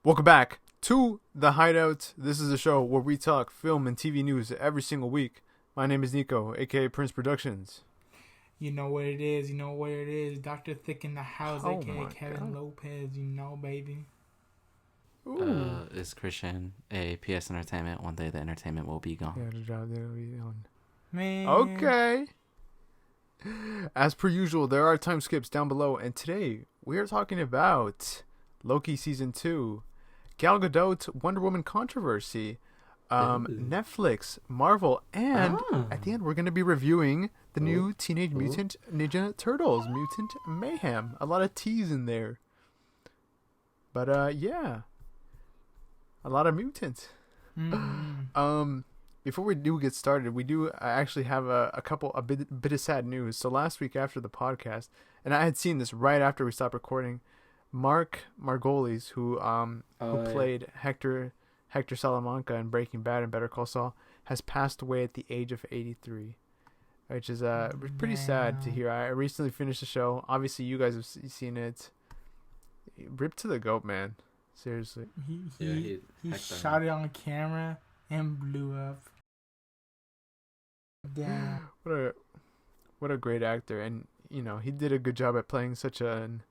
Welcome back to The Hideout. This is a show where we talk film and TV news every single week. My name is Nico, aka Prince Productions. You know what it is. You know where it is. Dr. Thick in the house, aka Kevin Lopez. You know, baby. It's Christian, a PS Entertainment. One day the entertainment will be gone. Yeah, the job there will be on. Man. Okay. As per usual, there are time skips down below, and today we are talking about Loki Season 2, Gal Gadot, Wonder Woman controversy, Netflix, Marvel, and at the end we're going to be reviewing the new Teenage Mutant Ninja Turtles, Mutant Mayhem. A lot of T's in there. But yeah. A lot of mutants. Before we do get started, we do actually have a bit of sad news. So last week after the podcast, and I had seen this right after we stopped recording, Mark Margolis, who played Hector Salamanca in Breaking Bad and Better Call Saul, has passed away at the age of 83, which is pretty sad to hear. I recently finished the show. Obviously, you guys have seen it. Rip to the goat, man. Seriously. He shot it on camera and blew up. Damn. What a great actor, and you know he did a good job at playing such an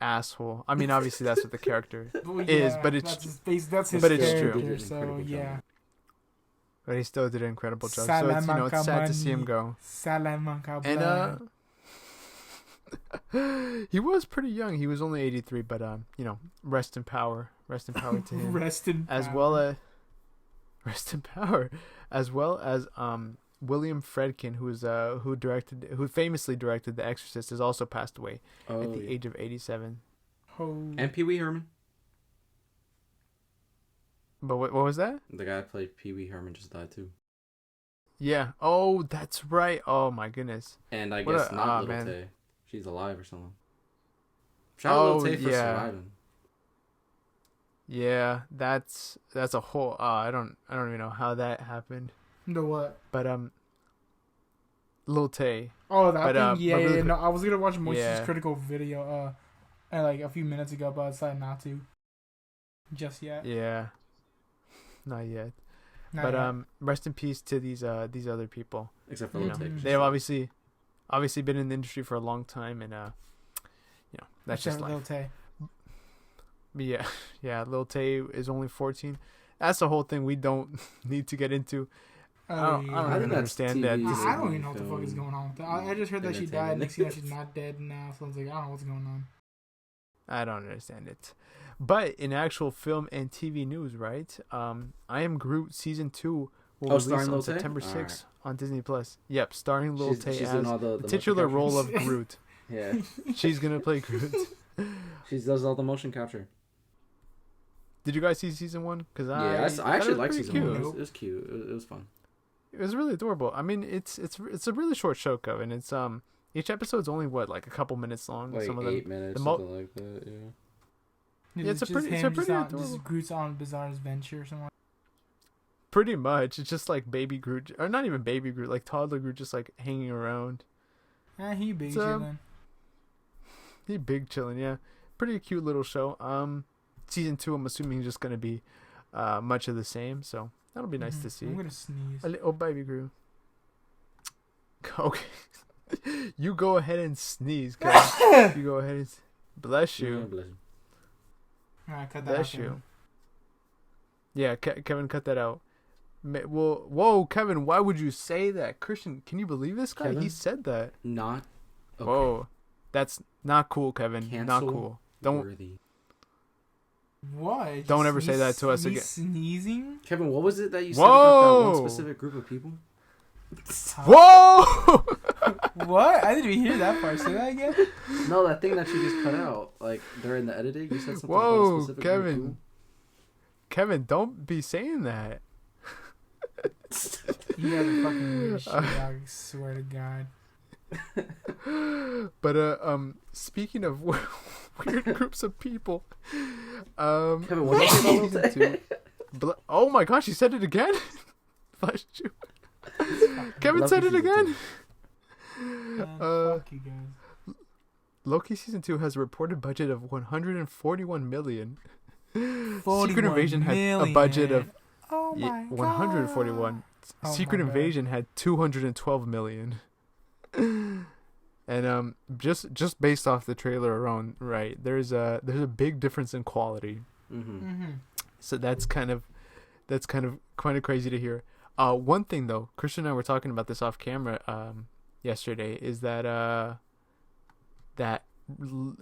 asshole. I mean, obviously that's what the character is, but it's that's his character, true. So yeah. But he still did an incredible job. So it's, it's sad to see him go. Salamanca and he was pretty young. He was only 83, but rest in power. Rest in power to him. Rest in power. Rest in power, as well as William Friedkin, who famously directed The Exorcist, has also passed away at the age of 87. And Pee Wee Herman. But what was that? The guy who played Pee Wee Herman just died too. Yeah. Oh, that's right. Oh my goodness. And I guess not Little Tay. She's alive or something. Shout out Little Tay for surviving. Yeah, that's a whole. I don't even know how that happened. The what? But Lil Tay. Oh, that thing. Yeah, really no, I was gonna watch Moisture's critical video like a few minutes ago, but I decided not to. Just yet. Yeah. Not yet. Rest in peace to these other people. Except for Lil Tay. They've obviously been in the industry for a long time, and that's just life. Lil Tay. Yeah. Lil Tay is only 14. That's the whole thing we don't need to get into. I don't even understand that. I don't even know what the fuck is going on with that. I just heard that she died. Next thing, she's not dead now. So I was like, I don't know what's going on. I don't understand it. But in actual film and TV news, right? I Am Groot Season 2 will release on September 6th on Disney+. Yep, starring Lil Tay as the titular role of Groot. Yeah. She's going to play Groot. She does all the motion capture. Did you guys see Season 1? Because I actually liked Season 1. It was cute. It was fun. It was really adorable. I mean, it's a really short show, Kevin. It's each episode's only like a couple minutes long. Like some of 8 minutes, something like that. Yeah. It's a pretty adorable. Just Groot's on Bizarre Adventure or something. Pretty much, it's just like baby Groot, or not even baby Groot, like toddler Groot, just like hanging around. He big chilling. He big chilling, yeah. Pretty cute little show. Season 2, I'm assuming just gonna be much of the same, so that'll be nice to see. I'm gonna sneeze. A little baby Groot. Okay. You go ahead and sneeze, Kevin. You go ahead and bless you. Yeah, bless you. Alright, cut that bless you. Yeah, Kevin, cut that out. Well, whoa, Kevin, why would you say that? Christian, can you believe this guy? Kevin? He said that. Not. Okay. Whoa, that's not cool, Kevin. Cancel not cool. Don't. Worthy. What? Don't ever say that to us again. Sneezing? Kevin, what was it that you said about that one specific group of people? Whoa! What? I didn't even hear that part. Say that again? No, that thing that you just cut out. Like, during the editing, you said something about a specific Kevin. group. Kevin, don't be saying that. You guys are fucking weird shit, I swear to God. But speaking of weird groups of people, Kevin, what did you say? Oh my gosh, he said it again. Flash you. Kevin said it again. Fuck you guys. Loki season 2 has a reported budget of $141 million. Secret Invasion had a budget of 141. Secret Invasion had 212 million. And just based off the trailer alone, right? There's a big difference in quality. So that's kind of crazy to hear. One thing though, Christian and I were talking about this off camera yesterday, is that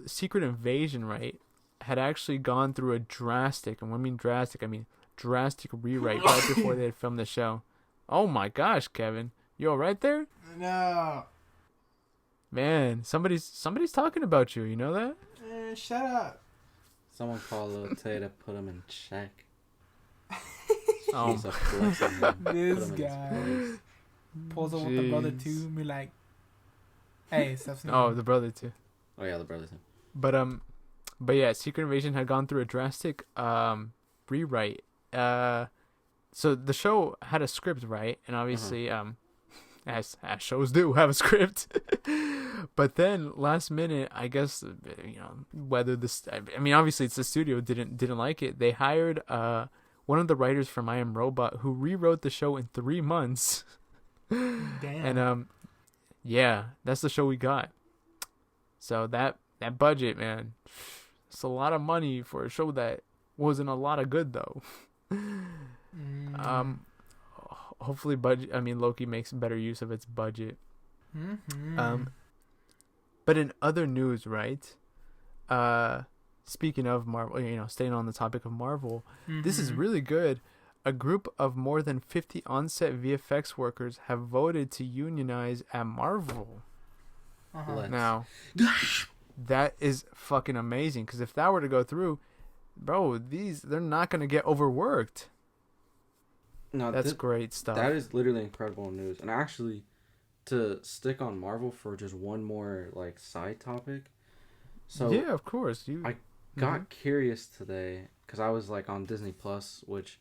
Secret Invasion, right, had actually gone through a drastic, and when I mean drastic, I mean drastic rewrite right before they had filmed the show. Oh my gosh, Kevin, you all right there? No. Man, somebody's talking about you. You know that? Shut up. Someone call Lil Tay to put him in check. This guy pulls up with the brother too and be like, "Hey, stop sneaking." Oh, the brother too. Oh yeah, the brother too. But yeah, Secret Invasion had gone through a drastic rewrite. So the show had a script, right? And obviously, as shows do have a script. But then last minute, I guess, whether this, I mean, obviously it's the studio didn't like it. They hired one of the writers from I Am Robot who rewrote the show in 3 months. Damn. And yeah, that's the show we got. So that budget, man, it's a lot of money for a show that wasn't a lot of good though. Hopefully Loki makes better use of its budget. But in other news, right? Speaking of Marvel, staying on the topic of Marvel, this is really good. A group of more than 50 on-set VFX workers have voted to unionize at Marvel. Now, that is fucking amazing, because if that were to go through, bro, they're not going to get overworked. No, that's great stuff. That is literally incredible news. And actually, to stick on Marvel for just one more side topic. So yeah, of course. I got curious today because I was on Disney Plus, which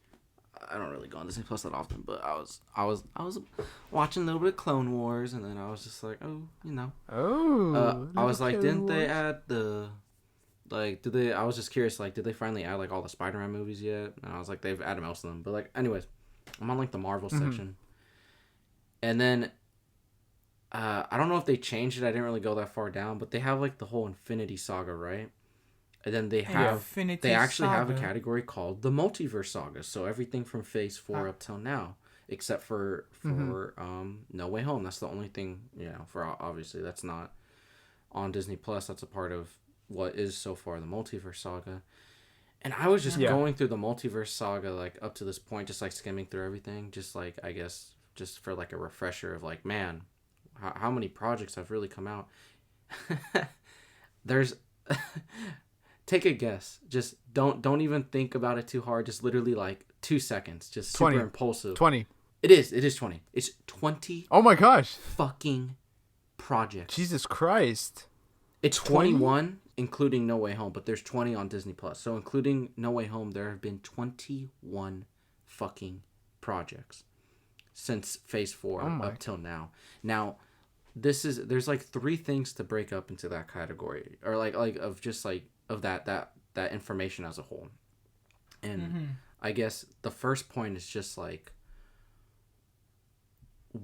I don't really go on Disney Plus that often, but I was watching a little bit of Clone Wars, and then I was just like, I was like, didn't they add the I was just curious, did they finally add all the Spider-Man movies yet? And I was like, they've added most of them, but anyways, I'm on the Marvel section, and then I don't know if they changed it. I didn't really go that far down, but they have the whole Infinity Saga, right? And then they actually have a category called the Multiverse Saga. So everything from Phase 4 up till now, except for No Way Home. That's the only thing, for obviously that's not on Disney Plus. That's a part of what is so far the Multiverse Saga. And I was just going through the Multiverse Saga up to this point, just skimming through everything, just I guess just for a refresher of man, how many projects have really come out. There's take a guess. Just don't even think about it too hard. Just literally 2 seconds. Just 20. Super impulsive. 20. It is 20. It's 20. Oh my gosh. Fucking projects. Jesus Christ. It's 21, including No Way Home, but there's 20 on Disney Plus. So including No Way Home, there have been 21 fucking projects since Phase 4 up till now. Now, there's 3 things to break up into that category, or of just of that information as a whole. And I guess the first point is just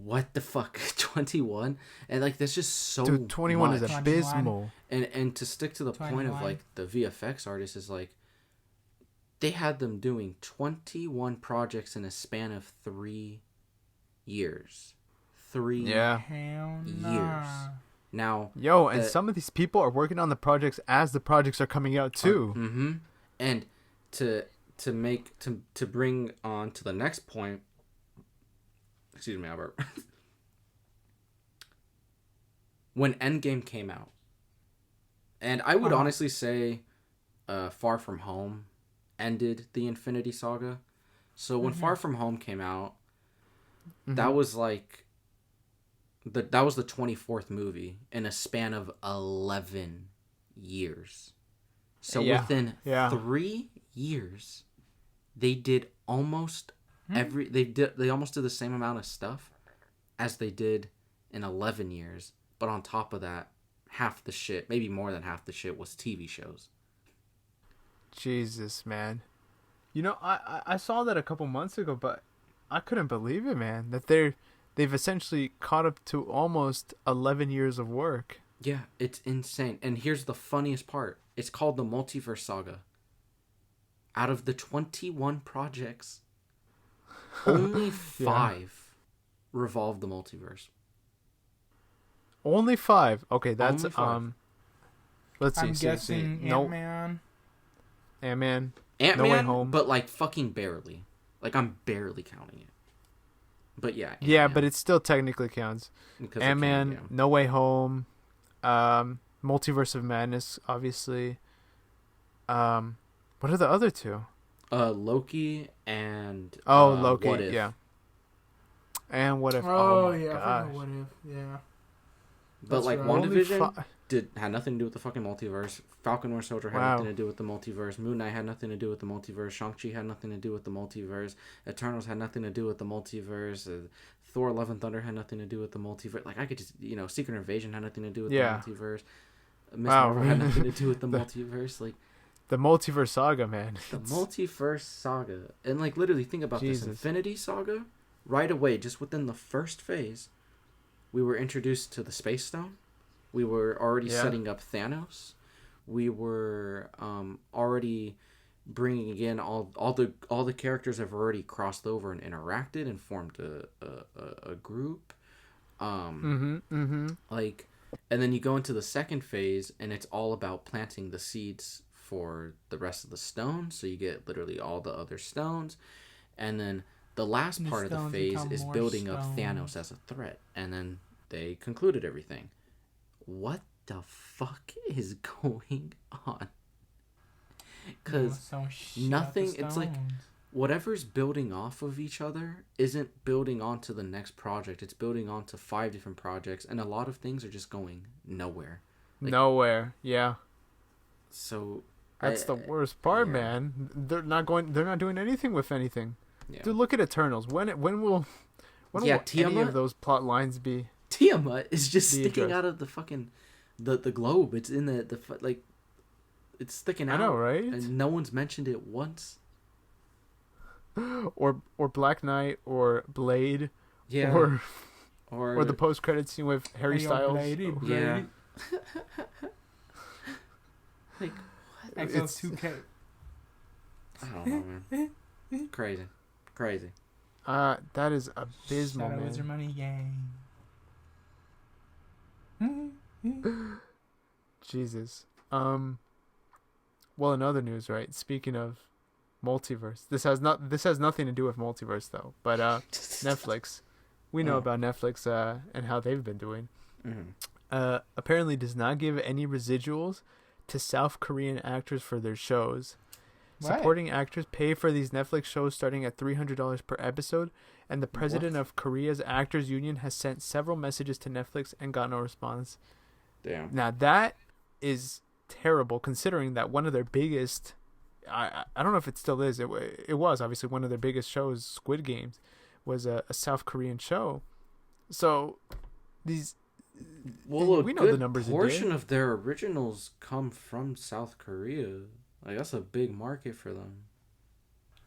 what the fuck, 21? And that's just so dude, 21 much. is abysmal. And to stick to the 21. Point of the VFX artists is they had them doing 21 projects in a span of 3 years. 3 years. Now, and some of these people are working on the projects as the projects are coming out too. And to bring on to the next point, excuse me, Albert. When Endgame came out, and I would honestly say Far From Home ended the Infinity Saga. So when Far From Home came out, that was that was the 24th movie in a span of 11 years. So within 3 years, they did almost they almost did the same amount of stuff as they did in 11 years. But on top of that, half the shit, maybe more than half the shit, was TV shows. Jesus, man. You know, I saw that a couple months ago, but I couldn't believe it, man. That they've essentially caught up to almost 11 years of work. Yeah, it's insane. And here's the funniest part. It's called the Multiverse Saga. Out of the 21 projects, only 5 revolve the multiverse. Only 5. Okay, that's Only 5. Let's see. I'm guessing Ant-Man. Ant-Man. Ant-Man, No Way Home. but like fucking barely. Like I'm barely counting it. But yeah. Ant-Man. Yeah, but it still technically counts. Because Ant-Man, yeah. No Way Home, Multiverse of Madness, obviously. What are the other 2? Loki and Loki, What If. yeah. And What If? Oh, my yeah, I gosh. forgot What If. Yeah. But That's like right. WandaVision had nothing to do with the fucking multiverse. Falcon Winter Soldier had Wow. nothing to do with the multiverse. Moon Knight had nothing to do with the multiverse. Shang-Chi had nothing to do with the multiverse. Eternals had nothing to do with the multiverse. Thor: Love and Thunder had nothing to do with the multiverse. Like I could just, Secret Invasion had nothing to do with the multiverse. Miss Marvel had nothing to do with the multiverse. Like the Multiverse Saga, man. the Multiverse Saga. And like literally think about this Infinity Saga. Right away, just within the first phase, we were introduced to the Space Stone. We were already setting up Thanos. We were already bringing in all the characters have already crossed over and interacted and formed a group. Like, and then you go into the second phase and it's all about planting the seeds for the rest of the stones. So you get literally all the other stones, and then the last part of the phase is building up Thanos as a threat, and then they concluded everything. What the fuck is going on? Because nothing, it's like whatever's building off of each other isn't building onto the next project. It's building onto 5 different projects, and a lot of things are just going nowhere. Like, nowhere, yeah. So that's the worst part, man. They're not doing anything with anything. Yeah. Dude, look at Eternals. When will any of those plot lines be? Tiamat is just sticking out of the fucking the globe. It's in the like it's sticking out. I know, right? And no one's mentioned it once. Or Black Knight or Blade. Yeah. Or the post credit scene with Harry Styles. Blade. Yeah. Like what? It's 2K. I don't know, man. Crazy. That is abysmal, man. Wizard Money Gang. Jesus. Well, in other news, right? Speaking of multiverse, this has nothing to do with multiverse though. But Netflix, we know about Netflix and how they've been doing. Mm-hmm. Apparently does not give any residuals to South Korean actors for their shows. What? Supporting actors pay for these Netflix shows starting at $300 per episode, and the president of Korea's Actors Union has sent several messages to Netflix and got no response. Damn. Now that is terrible, considering that one of their biggest, I don't know if it still is, it was obviously one of their biggest shows, Squid Games, was a South Korean show. So these, we know the numbers. A portion of their originals come from South Korea. Like, that's a big market for them.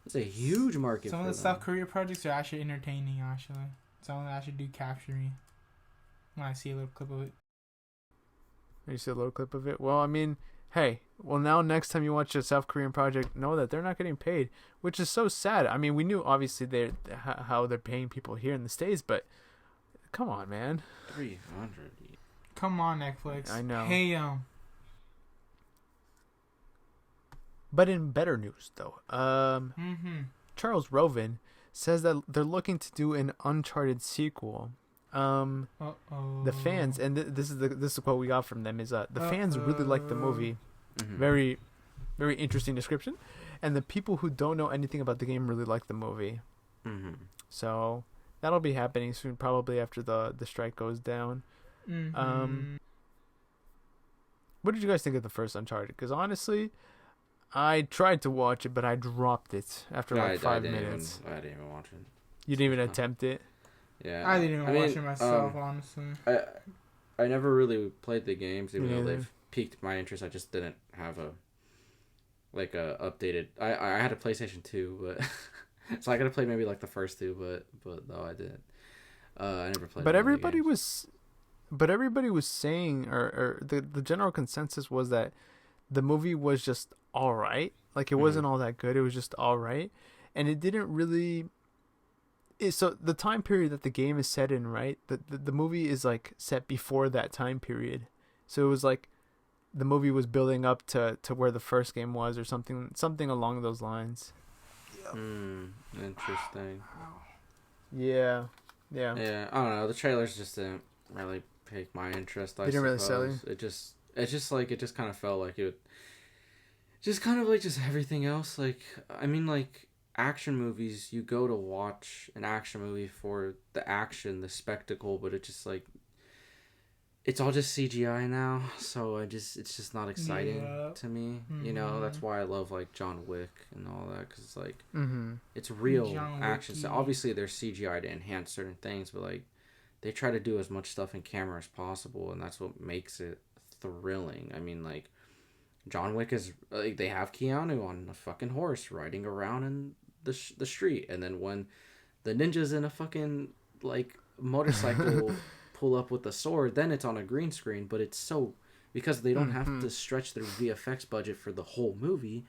That's a huge market for them. Some of the South Korea projects are actually entertaining, actually. Some of them actually do capture me when I see a little clip of it. You see a little clip of it? Well, I mean, hey, now next time you watch a South Korean project, know that they're not getting paid, which is so sad. I mean, we knew, obviously, how they're paying people here in the States, but come on, man. 300. Come on, Netflix. I know. Hey, But in better news, though, Charles Roven says that they're looking to do an Uncharted sequel. The fans, and this is what we got from them, is the fans really like the movie. Mm-hmm. Very, very interesting description. And the people who don't know anything about the game really like the movie. Mm-hmm. So that'll be happening soon, probably after the strike goes down. Mm-hmm. What did you guys think of the first Uncharted? Because honestly, I tried to watch it, but I dropped it after 5 minutes. I didn't even watch it. You didn't even attempt it? Yeah. I didn't even watch it myself, honestly. I never really played the games, even though they've piqued my interest. I just didn't have like a updated. I had a PlayStation 2, but so I gotta play maybe like the first two, but no, I didn't. I never played. But everybody was saying, or the general consensus was that the movie was just all right. Like it wasn't all that good. It was just all right, and it didn't really. So the time period that the game is set in, right? The movie is like set before that time period, so it was like the movie was building up to where the first game was, or something along those lines. Interesting. Yeah. Yeah, I don't know. The trailers just didn't really pique my interest. I didn't really suppose. sell you. It just kind of felt like it, just kind of like just everything else. Like, I mean, like action movies, you go to watch an action movie for the action, the spectacle, but it just like it's all just CGI now, so it's just not exciting to me. You know, that's why I love like John Wick and all that, because it's like it's real action. So obviously there's CGI to enhance certain things, but like they try to do as much stuff in camera as possible, and that's what makes it thrilling. I mean, like John Wick is like they have Keanu on a fucking horse riding around in the street, and then when the ninjas in a fucking like motorcycle pull up with the sword, then it's on a green screen, but it's so because they don't have to stretch their VFX budget for the whole movie,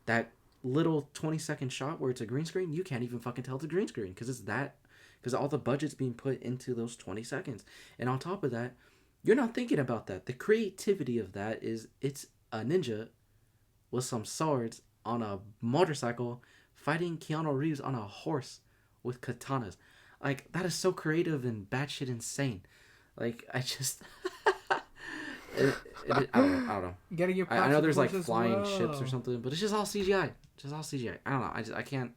that little 20-second shot where it's a green screen, you can't even fucking tell it's a green screen because all the budget's being put into those 20 seconds. And on top of that, you're not thinking about that. The creativity of that is it's a ninja with some swords on a motorcycle fighting Keanu Reeves on a horse with katanas. Like, that is so creative and batshit insane. Like, I just... I don't know. You gotta get I know there's, like, flying ships or something, but it's just all CGI. I don't know. I can't...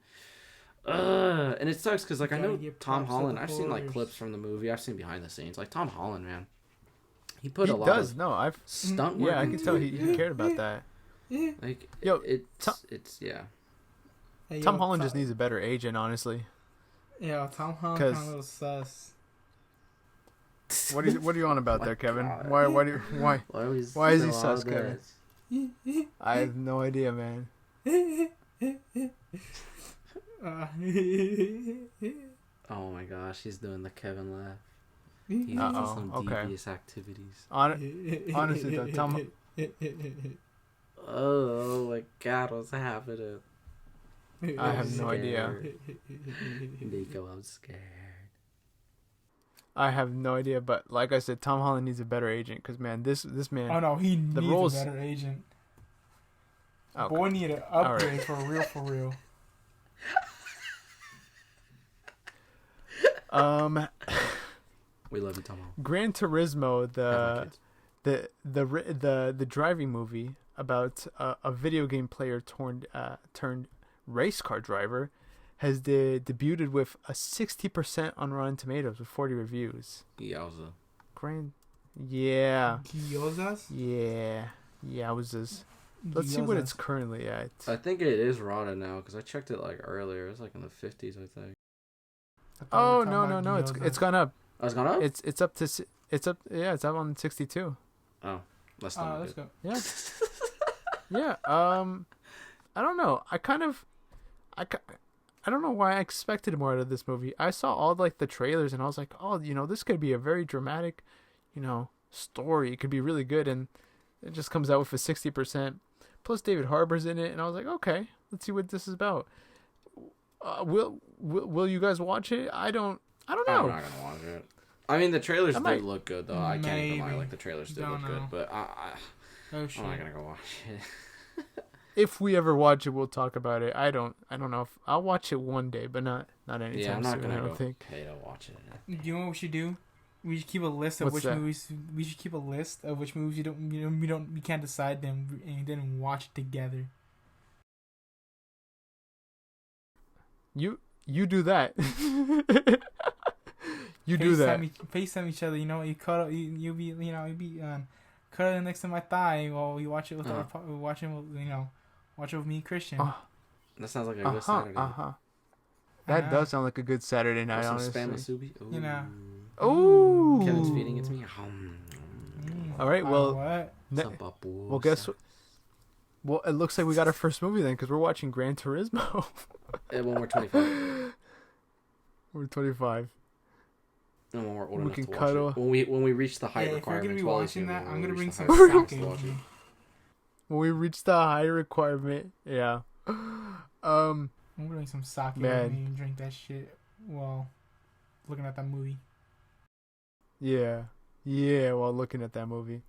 and it sucks, because, like, I know Tom Holland... I've seen, like, clips from the movie. I've seen behind the scenes. Like, Tom Holland, man. He put a lot of stunt work. Yeah, I can tell he cared about that. Like, yo, it's yeah. Hey, Tom Holland just needs a better agent, honestly. Yeah, Tom Holland kind of a little sus. What are you on about there, Kevin? God. Why is he sus, Kevin? I have no idea, man. Oh my gosh, he's doing the Kevin laugh. He's into some devious activities. Honestly, though, Tom. Oh my God, what's happening? I have no idea. Nico, I'm scared. I have no idea, but like I said, Tom Holland needs a better agent, because man, this man. Oh no, he needs a better agent. Okay. Boy need an upgrade for real. We love you, Tom Holland. Gran Turismo, the driving movie about a video game player turned race car driver, has debuted with a 60% on Rotten Tomatoes with 40 reviews. Yowza. Yeah. Gyozas? Yeah. Yowzas. Let's see what it's currently at. I think it is rotten now, because I checked it like earlier. It's like in the 50s, I think. Oh no! It's gone up. Oh, it's gone up. It's up to yeah. It's up on 62. Oh, let's go. Yeah. Yeah. I don't know. I don't know why I expected more out of this movie. I saw all like the trailers and I was like, oh, this could be a very dramatic, story. It could be really good, and it just comes out with a 60%. Plus David Harbour's in it, and I was like, okay, let's see what this is about. Will you guys watch it? I don't know. I'm not gonna watch it. I mean, the trailers do look good though. I can't even lie. Like, the trailers do look good, but I'm not gonna go watch it. If we ever watch it, we'll talk about it. I don't know if I'll watch it one day, but not anytime soon. Yeah, I'm not gonna pay to watch it. You know what we should do? We should keep a list of movies. We should keep a list of which movies we can't decide them and then watch together. You do that. You do that. FaceTime each other. You cuddle. You be cuddling next to my thigh while we watch it with watch it with me and Christian. That sounds like a good Saturday. That does sound like a good Saturday night. Some honestly. spam musubi. Ooh. Kevin's feeding it to me. All right. Well. What? Well, guess what? Well, it looks like we got our first movie then, because we're watching Gran Turismo. And when we're 25. We're 25. And when we're old We enough can to watch cuddle. it. When we reach the height If we're requirements. gonna be while watching he's that, human, I'm when gonna we bring reach the some height sake requirements to watch with it. me. When we reach the high requirement, yeah. I'm gonna bring some sake Man. with me and drink that shit while looking at that movie. Yeah. Yeah, while looking at that movie.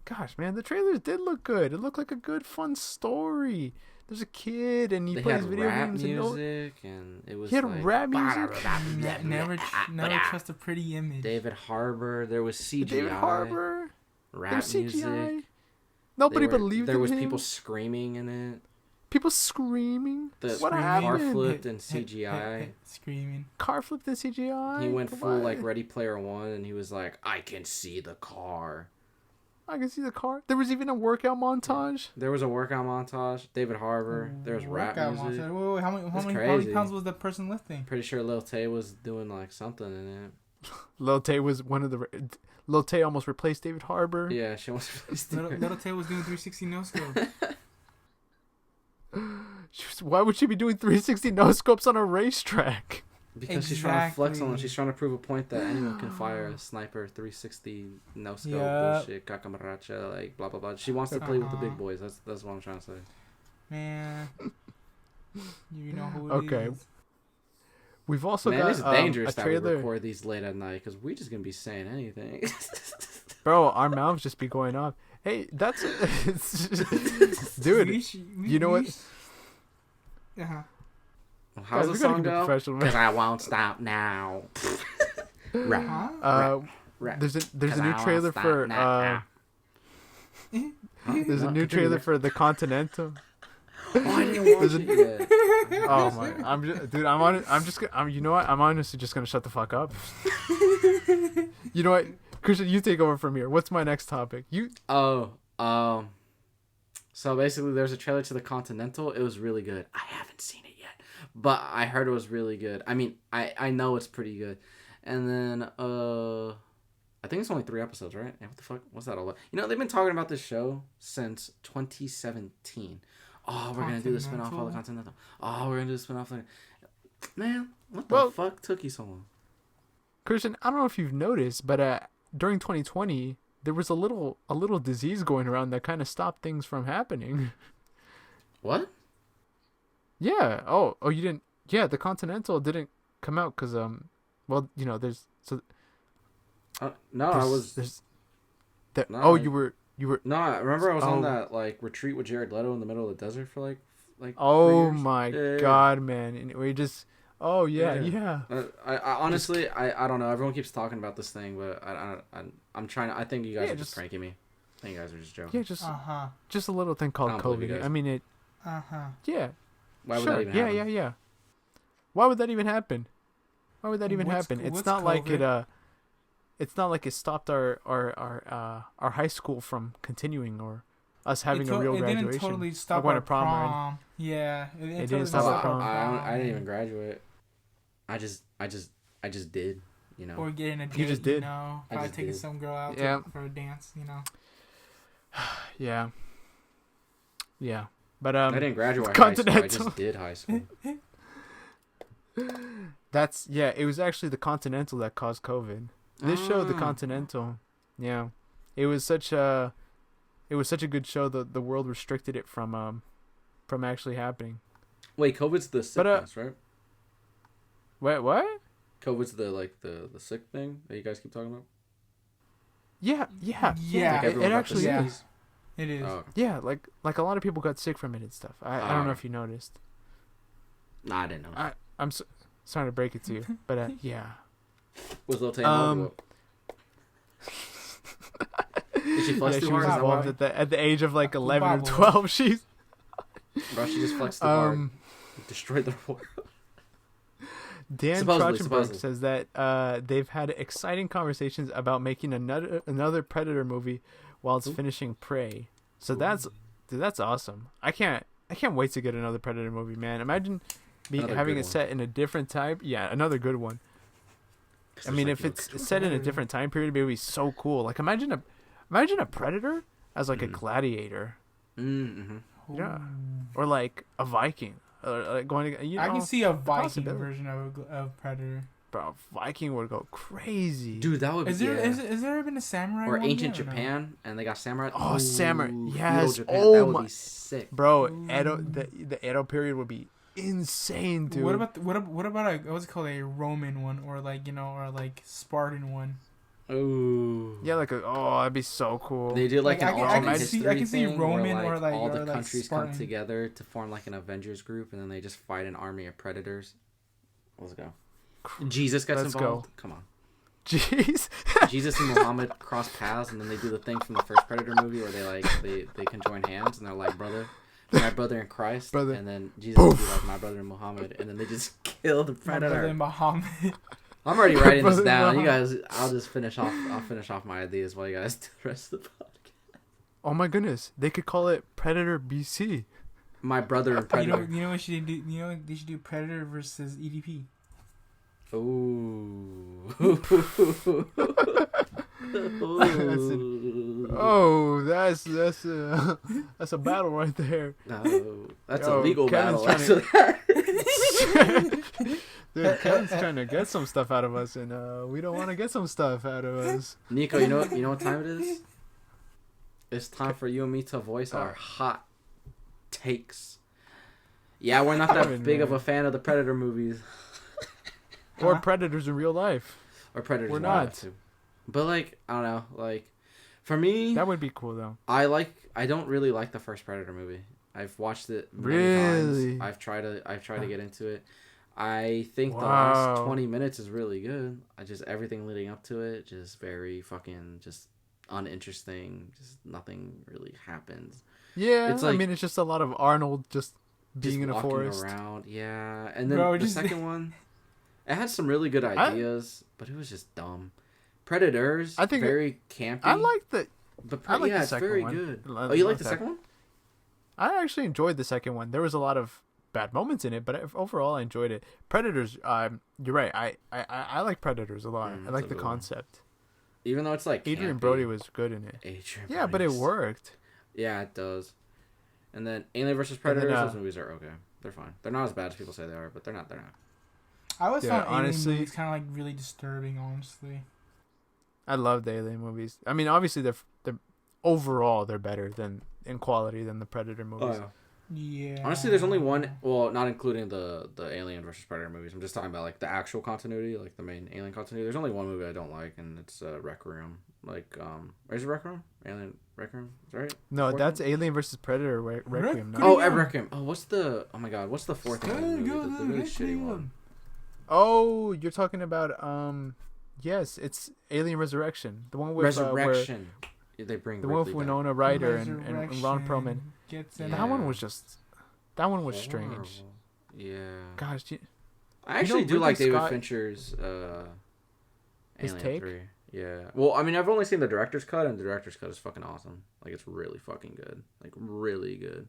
Gosh, man, the trailers did look good. It looked like a good, fun story. There's a kid, and he They plays had video rap games. music, and it was He had like, rap music? Never trust a pretty image. David Harbour. There was CGI. David Harbour. Rap There's CGI. music. Nobody believed There in was him. people screaming in it. People screaming. The What car happened? flipped in CGI. Screaming. Car flipped in CGI. He went full What? like Ready Player One, and he was like, "I can see the car." I can see the car. There was even a workout montage. There was a workout montage. David Harbour. There was rap Workout music. monster. Wait, how That's many crazy. pounds was the person lifting? Pretty sure Lil Tay was doing like something in it. Lil Tay was one of the. Lil Tay almost replaced David Harbour. Yeah, she almost replaced it. Little Tay was doing 360 no scope. Why would she be doing 360 no scopes on a racetrack? Because she's trying to flex on them. Exactly. She's trying to prove a point that anyone can fire a sniper 360 no scope Yep. bullshit, kakamaracha, like blah blah blah. She wants to play with the big boys. That's what I'm trying to say. Man, you know who it Okay. is. We've also Man, got it's dangerous a that we trailer. record these late at night because we just gonna be saying anything. Bro, our mouths just be going off. Hey, that's dude. You know what? Uh-huh. How's Guys, the we gotta song keep it go? professional, man. Because I won't stop now. Rap. Huh? Rap. There's a 'Cause new I trailer won't stop for now. there's a What? new Continue trailer there. for the Continental. Oh, I didn't watch it yet. Oh my! I'm you know what? I'm honestly just gonna shut the fuck up. You know what, Christian? You take over from here. What's my next topic? You Oh, so basically there's a trailer to the Continental. It was really good. I haven't seen it yet, but I heard it was really good. I mean, I know it's pretty good. And then, I think it's only 3 episodes, right? Yeah, what the fuck? What's that all about? You know, they've been talking about this show since 2017. Oh, we're going to do the spinoff of the Continental. Oh, we're going to do the spinoff. Man, what the fuck took you so long? Christian, I don't know if you've noticed, but during 2020, there was a little disease going around that kind of stopped things from happening. What? Yeah. Oh, you didn't. Yeah, the Continental didn't come out because well, you know, there's so. No, I was. There's. There, No, oh, I- you were. No, I remember I was on Oh. that like retreat with Jared Leto in the middle of the desert for like. Oh 3 years. my Yeah. God, man! And we just. Oh yeah. I honestly I don't know. Everyone keeps talking about this thing, but I'm trying to. I think you guys Yeah, are just just- pranking me. I think you guys are just joking. Yeah, just Uh-huh. just a little thing called I don't believe you COVID. guys. I mean it. Uh-huh. Yeah. Why would sure. that even yeah, happen? yeah. Why would that even happen? Why would that even happen? It's what's not like COVID? it's not like it stopped our high school from continuing or us having a real It graduation. didn't totally stop going our to prom or anything. prom. Yeah. It didn't totally stop Well, our prom. I didn't even graduate. I just did. You know. Or getting a date, You just did. know. I Probably just taking did. some girl out Yeah. for a dance, you know. Yeah. Yeah. But I didn't graduate high school. I Continental. just did high school. it was actually the Continental that caused COVID. This show, the Ah. Continental, yeah, it was such a good show that the world restricted it from actually happening. Wait, COVID's the sickness, right? Wait, what? COVID's the sick thing that you guys keep talking about. Yeah. Yeah. Like It everyone got actually the yeah. disease? It is. Oh, okay. Yeah, like a lot of people got sick from it and stuff. I don't know if you noticed. Nah, I didn't know. I'm sorry to break it to you, but yeah. Was Lil Tay involved? Did she flex Yeah, too she was hard? Is that why? involved at the age of like 11 or Bubble. 12. She's Bro, she just flexed too hard. Destroyed the world. Dan Supposedly. Trachtenberg says that they've had exciting conversations about making another Predator movie while it's finishing Prey. So that's awesome. I can't wait to get another Predator movie, man. Imagine Another having good it one. set in a different time. Yeah, another good one. I mean, if it's set in a different time period, it would be so cool. Like imagine a Predator as like a gladiator. Mm-hmm. Yeah. Or like a Viking. Or like going to, I can see a Viking possibility. version of Predator. Bro, Viking would go crazy. Dude, that would be... Is there been a samurai or one ancient yet, or no? Japan, and they got samurai. Oh, samurai. Ooh, Yes. feudal Japan. Oh, that would my. be sick. Bro, Ooh. the Edo period would be insane, dude. What about a what's it called, a Roman one, or like or like Spartan one? Ooh. Yeah, like that'd be so cool. They do like an I can alternate see- history I can see thing Roman where, or, like, all or, the like, countries Spartan. come together to form like an Avengers group, and then they just fight an army of predators. Let's go. Jesus gets Let's involved. Come on. Jeez. Jesus and Muhammad cross paths, and then they do the thing from the first Predator movie where they can join hands, and they're like, brother, my brother in Christ, Brother. and then Jesus will be like, my brother in Muhammad, and then they just kill the My brother Predator. Muhammad. I'm already writing this Brother down. You Muhammad. guys, I'll finish off my ideas while you guys do the rest of the podcast. Oh my goodness, they could call it Predator BC. My brother and Predator. You know what should do? You know they should do Predator versus EDP. Ooh. Oh, that's a battle right there. No, that's Yo, a legal Kevin's battle. Dude, Kevin's trying to get some stuff out of us, and we don't want to get some stuff out of us. Nico, you know what time it is? It's time for you and me to voice our hot takes. Yeah, we're not that Kevin, big of man. a fan of the Predator movies. Or predators in real life. Or Predators. We're in real life, not. too. But like, I don't know. Like, for me, That would be cool though. I don't really like the first Predator movie. I've watched it many Really? times. I've tried to get into it. I think the Wow. last 20 minutes is really good. Everything leading up to it just very fucking just uninteresting. Just nothing really happens. Yeah, It's I like- mean it's just a lot of Arnold just being Just in a walking forest. around. Yeah, and then Bro, the just- second one, it had some really good ideas, but it was just dumb. Predators, I think very campy. I like the. but I like yeah, the it's second very one. good. I Oh, you like love the that. second one? I actually enjoyed the second one. There was a lot of bad moments in it, but overall I enjoyed it. Predators, you're right. I like Predators a lot. I it's a like the good one. concept. Even though it's like Adrian campy. Brody was good in it. Adrian Yeah, but it Brody's- worked. Yeah, it does. And then Alien vs And Predators, then, those movies are okay. They're fine. They're not as bad as people say they are, but they're not. I always Yeah, found Alien honestly- movies kind of like really disturbing, honestly. I love the Alien movies. I mean, obviously they're overall they're better than in quality than the Predator movies. Yeah. Honestly, there's only one. Well, not including the Alien vs Predator movies. I'm just talking about like the actual continuity, like the main Alien continuity. There's only one movie I don't like, and it's Requiem. Like, is it Requiem? Alien Requiem, is that right? No, Fourth that's one? Alien versus Predator Requiem. No? Oh, Requiem. Requiem. Oh, what's the fourth Alien movie? The really shitty one. Oh, you're talking about yes, it's Alien Resurrection, the one with Resurrection. They bring the one with Ridley back. Winona Ryder and Ron Perlman. Gets in Yeah. That one was strange. Horrible. Yeah. Gosh, I actually do Ridley like David Scott- Fincher's His Alien take? 3. Yeah. Well, I mean, I've only seen the director's cut, and the director's cut is fucking awesome. Like, it's really fucking good. Like, really good.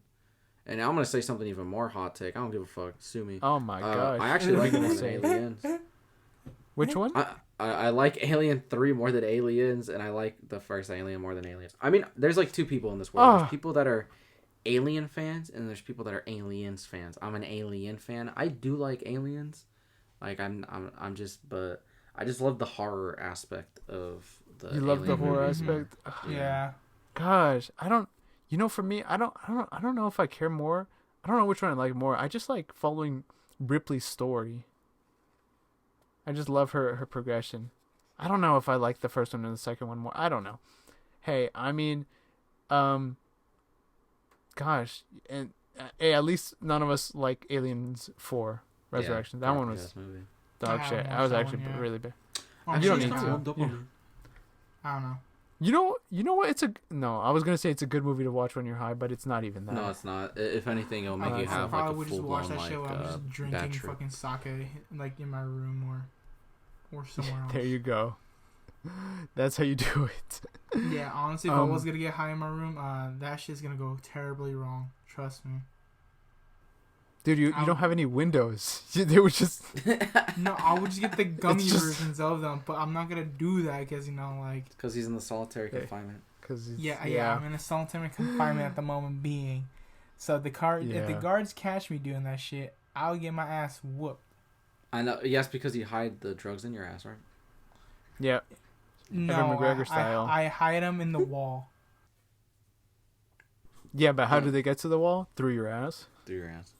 And I'm gonna say something even more hot take. I don't give a fuck. Sue me. oh my gosh! I actually like What it are more you than gonna say? Aliens. Which one? I like Alien 3 more than Aliens, and I like the first Alien more than Aliens. I mean, there's like two people in this world. There's people that are Alien fans, and there's people that are Aliens fans. I'm an Alien fan. I do like Aliens. Like, but I just love the horror aspect of the You love the Alien horror movies. aspect. Yeah. Gosh, I don't. You know, for me, I don't know if I care more. I don't know which one I like more. I just like following Ripley's story. I just love her progression. I don't know if I like the first one and the second one more. I don't know. Hey, I mean, gosh, and hey, at least none of us like Aliens 4 Resurrection. Yeah, that one was movie. dog I shit. haven't I was watched that actually one yet. really bad. Oh, You don't she's need not- to. I don't know. You know what? I was gonna say it's a good movie to watch when you're high, but it's not even that. No, it's not. If anything, it'll make Oh, you it's have I like probably a would full just watch blown that shit while I'm like just drinking bad trip. fucking sake, like in my room or somewhere else. There you go. That's how you do it. Yeah, honestly, if I was gonna get high in my room, that shit's gonna go terribly wrong. Trust me. Dude, you don't have any windows. They would just. No, I would just get the gummy just- versions of them, but I'm not gonna do that because like. Because he's in the solitary Okay. confinement. Yeah, I'm in a solitary confinement at the moment being. So if the guards catch me doing that shit, I'll get my ass whooped. I know. Yes, because you hide the drugs in your ass, right? Yeah. No, McGregor style. I hide them in the wall. Yeah, but how do they get to the wall? Through your ass? Through your ass.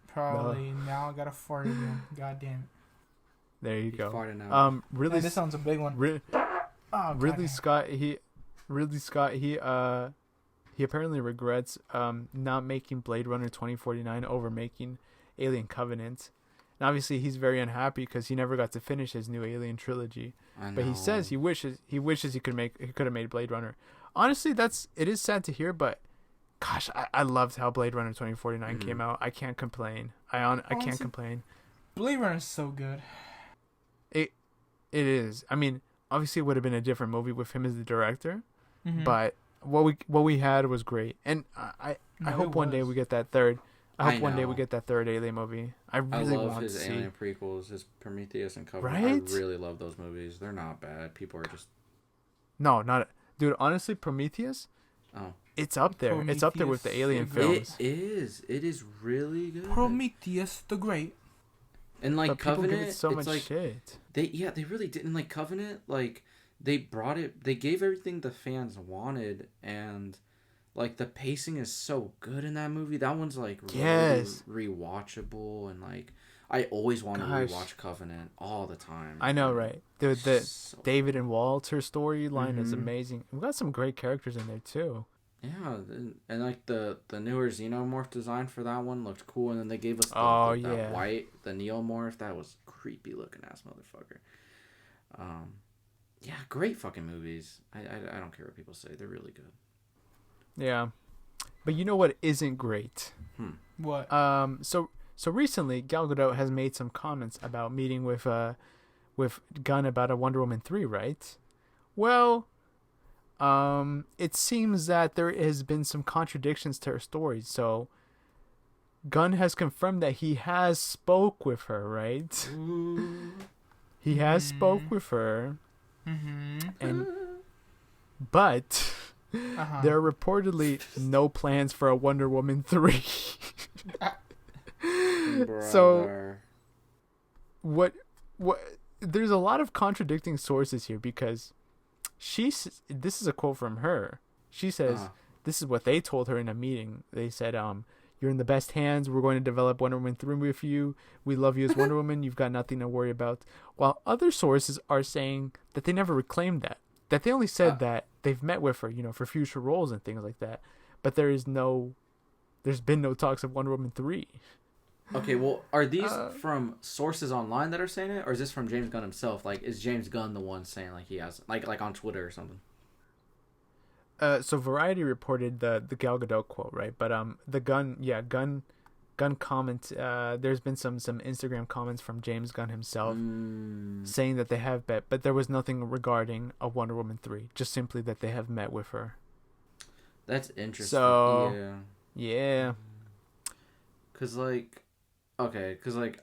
Probably. No. Now I gotta fart again. God damn it. There you go. Really, this sounds a big one. Ridley Scott, he apparently regrets not making Blade Runner 2049 over making Alien Covenant. And obviously he's very unhappy because he never got to finish his new Alien trilogy. But he says he wishes he could have made Blade Runner. Honestly, it is sad to hear, but gosh, I loved how Blade Runner 2049 came out. I can't complain. I can't complain. Blade Runner is so good. It is. I mean, obviously it would have been a different movie with him as the director, but what we had was great. And I hope one day we get that third. I hope one day we get that third Alien movie. I love his Alien prequels, his Prometheus and Covenant. Right? I really love those movies. They're not bad. People are just dude. Honestly, Prometheus. Oh, it's up there. It's up there with the Alien films. It is. It is really good. Prometheus the Great. And like but Covenant, give it so it's much like shit. They really didn't like Covenant. Like they gave everything the fans wanted, and like the pacing is so good in that movie. That one's like really rewatchable, and like I always want to rewatch Covenant all the time. I know, right? The so David and Walter storyline is amazing. We got some great characters in there too. Yeah, and like the newer Xenomorph design for that one looked cool, and then they gave us that white, the Neomorph. That was creepy looking ass motherfucker. Yeah, great fucking movies. I don't care what people say, they're really good. Yeah, but you know what isn't great? What? So recently Gal Gadot has made some comments about meeting with Gunn about a Wonder Woman 3, right? Well, it seems that there has been some contradictions to her story. So Gunn has confirmed that he has spoke with her, right? He has spoke with her, but there are reportedly no plans for a Wonder Woman 3. So what there's a lot of contradicting sources here, because this is a quote from her. She says this is what they told her in a meeting. They said, you're in the best hands. We're going to develop Wonder Woman 3 with you. We love you as Wonder Woman. You've got nothing to worry about. While other sources are saying that they never reclaimed that they only said that they've met with her, for future roles and things like that. But there's been no talks of Wonder Woman 3. Okay, well, are these from sources online that are saying it, or is this from James Gunn himself? Like, is James Gunn the one saying like he has like on Twitter or something? So Variety reported the Gal Gadot quote, right? But the Gunn comment. There's been some Instagram comments from James Gunn himself saying that they have met, but there was nothing regarding a Wonder Woman 3. Just simply that they have met with her. That's interesting. So yeah. Cause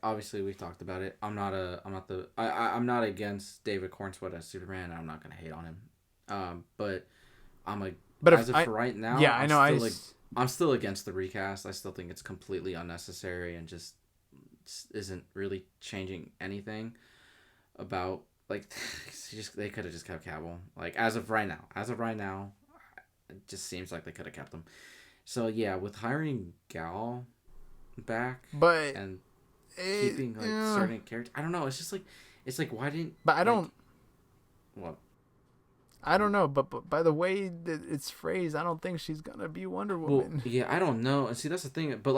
obviously we talked about it. I'm not against David Cornsweet as Superman. I'm not gonna hate on him. But for right now, yeah, I know. I'm still against the recast. I still think it's completely unnecessary and just isn't really changing anything about they could have just kept Cavill. Like as of right now, it just seems like they could have kept him. So yeah, with hiring Gal back, but and keeping certain characters, I don't know. It's like why didn't? But I don't. What? I don't know, but by the way that it's phrased, I don't think she's gonna be Wonder Woman. Well, yeah, I don't know. And see, that's the thing. But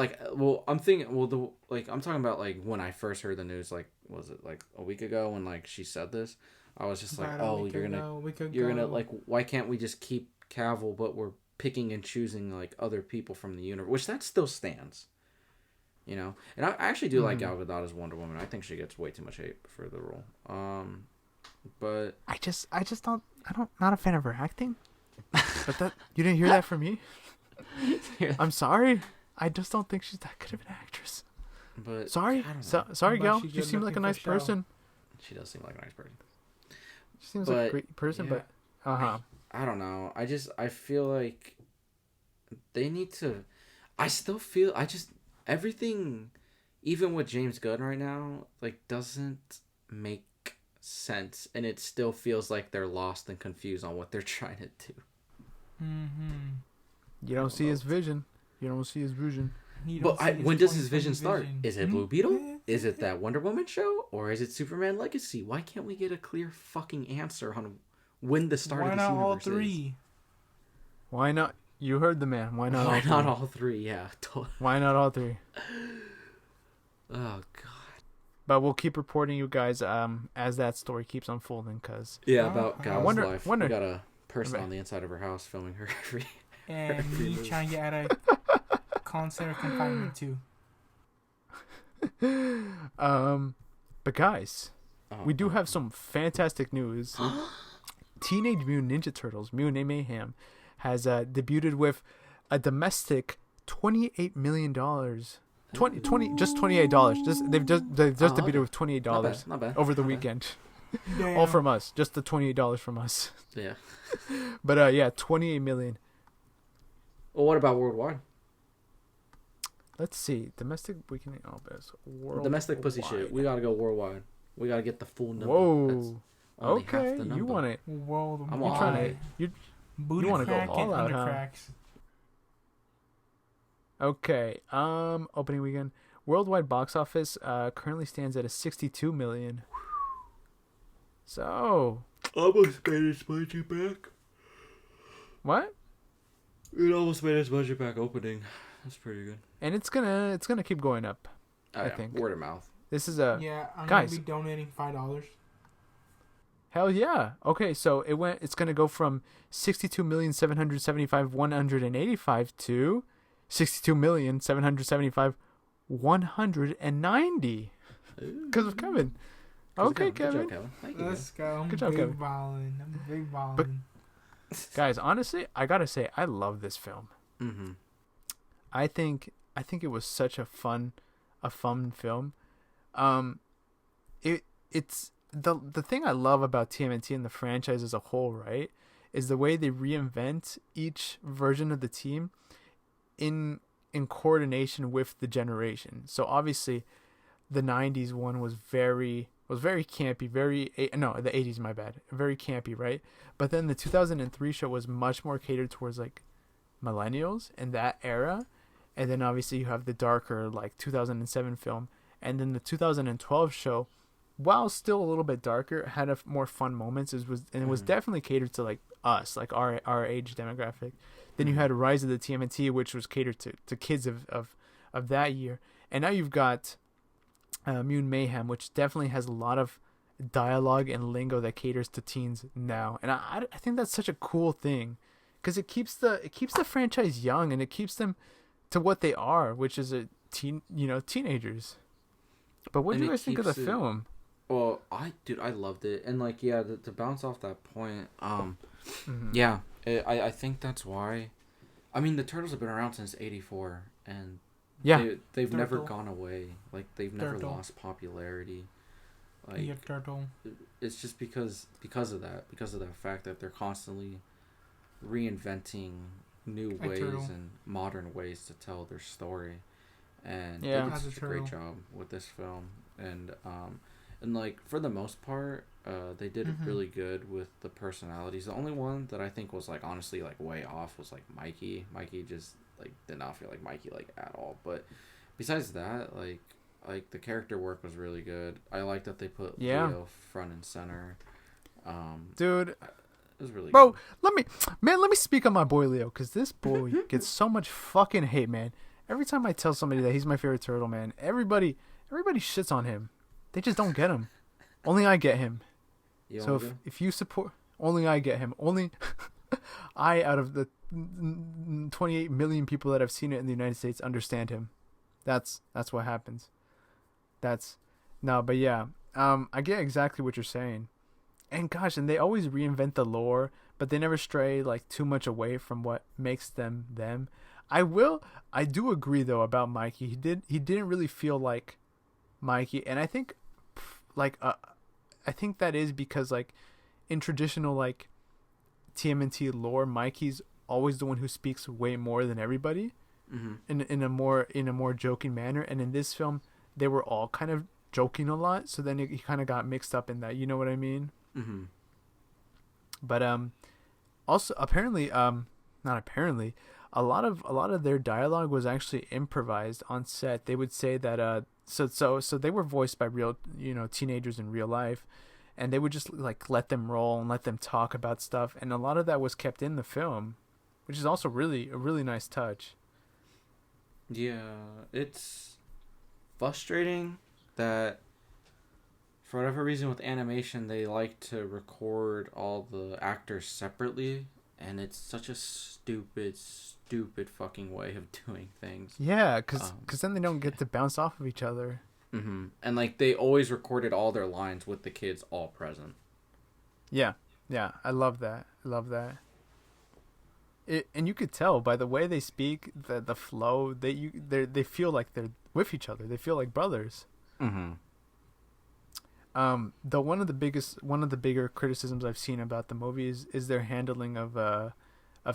I'm talking about like when I first heard the news. Like, was it like a week ago when like she said this? I was just like, you're gonna like, why can't we just keep Cavill? But we're picking and choosing like other people from the universe, which that still stands. And I actually do like Gal Gadot as Wonder Woman. I think she gets way too much hate for the role. But I just don't. Not a fan of her acting. But that you didn't hear that from me. I'm sorry. I just don't think she's that good of an actress. But sorry, sorry, Gal. You seem like a nice person. She does seem like a nice person. She seems like a great person, but I don't know. I feel like they need to. I still feel everything, even with James Gunn right now, like doesn't make sense, and it still feels like they're lost and confused on what they're trying to do. You don't see his vision. But when does his vision start? Is it Blue Beetle? Is it that Wonder Woman show? Or is it Superman Legacy? Why can't we get a clear fucking answer on when the start of this universe all three? is? Why not? You heard the man. Why not? Why not all three? Yeah. Why not all three? Oh god. But we'll keep reporting you guys as that story keeps unfolding. Cause about Gal's life. We got a person on the inside of her house filming her every. And me trying to get out of concert confinement too. But guys, we do have some fantastic news. Teenage Mutant Ninja Turtles: Mutant Mayhem has debuted with a domestic $28 million. Just $28. They've just debuted with $28 not bad. over the weekend. All from us. Just the $28 from us. Yeah. But yeah, $28 million. Well, what about worldwide? Let's see. Domestic weekend. Oh, best world. Domestic pussy shit. We gotta go worldwide. We gotta get the full number. Whoa. Okay, you want it? World. I'm You're trying to. You want to go all out, huh? Okay. Opening weekend. Worldwide box office currently stands at a 62 million. So. Almost made its budget back. What? It almost made its budget back opening. That's pretty good. And it's gonna keep going up. I think. Word of mouth. This is I'm guys, gonna be donating $5. Hell yeah. Okay, so it's gonna go from 62,775,185 to 62,775,190. Because of Kevin. Okay, Kevin. Good job, Kevin. Thank you. Let's go. Good job, Kevin. I'm big ballin'. Guys, honestly, I gotta say, I love this film. Mm-hmm. I think it was such a fun film. It's the thing I love about TMNT and the franchise as a whole, right, is the way they reinvent each version of the team in coordination with the generation. So obviously, the '90s one was very campy, the '80s, my bad, very campy, right? But then the 2003 show was much more catered towards like millennials in that era, and then obviously you have the darker like 2007 film, and then the 2012 show, while still a little bit darker, had more fun moments. It was definitely catered to like us, like our age demographic. Then you had Rise of the TMNT, which was catered to kids of that year, and now you've got Mutant Mayhem, which definitely has a lot of dialogue and lingo that caters to teens now, and I think that's such a cool thing, because it keeps the franchise young, and it keeps them to what they are, which is teenagers. But what do you guys think of the film? Well, I loved it, and like to bounce off that point, I think that's why. I mean, the Turtles have been around since '84, and they've never gone away. Like they've never lost popularity. Like Turtle. It's just because of that fact that they're constantly reinventing new ways and modern ways to tell their story, and they did such a great job with this film, and like for the most part, they did really good with the personalities. The only one that I think was like honestly like way off was like Mikey. Mikey just like did not feel like Mikey like at all. But besides that, like the character work was really good. I like that they put Leo front and center. Dude, it was really bro, good. let me speak on my boy Leo, because this boy gets so much fucking hate, man. Every time I tell somebody that he's my favorite turtle, man, everybody shits on him. They just don't get him. Only I get him. So if you support, only I get him. Only I, out of the 28 million people that have seen it in the United States, understand him. That's what happens. But yeah, I get exactly what you're saying. And gosh, and they always reinvent the lore, but they never stray like too much away from what makes them them. I do agree though about Mikey. He didn't really feel like Mikey, and I think I think that is because like in traditional like TMNT lore, Mikey's always the one who speaks way more than everybody. in a more joking manner. And in this film, they were all kind of joking a lot. So then he kind of got mixed up in that. You know what I mean? Mm-hmm. But also apparently not apparently, a lot of their dialogue was actually improvised on set. They would say that so they were voiced by real teenagers in real life, and they would just like let them roll and let them talk about stuff, and a lot of that was kept in the film, which is also really a really nice touch. Yeah, it's frustrating that for whatever reason with animation they like to record all the actors separately, and it's such a stupid fucking way of doing things. Yeah, because then they don't get to bounce off of each other. Mm-hmm. And like they always recorded all their lines with the kids all present. Yeah, I love that. And you could tell by the way they speak, the flow, they feel like they're with each other. They feel like brothers. Mm-hmm. Though one of the bigger criticisms I've seen about the movie is their handling of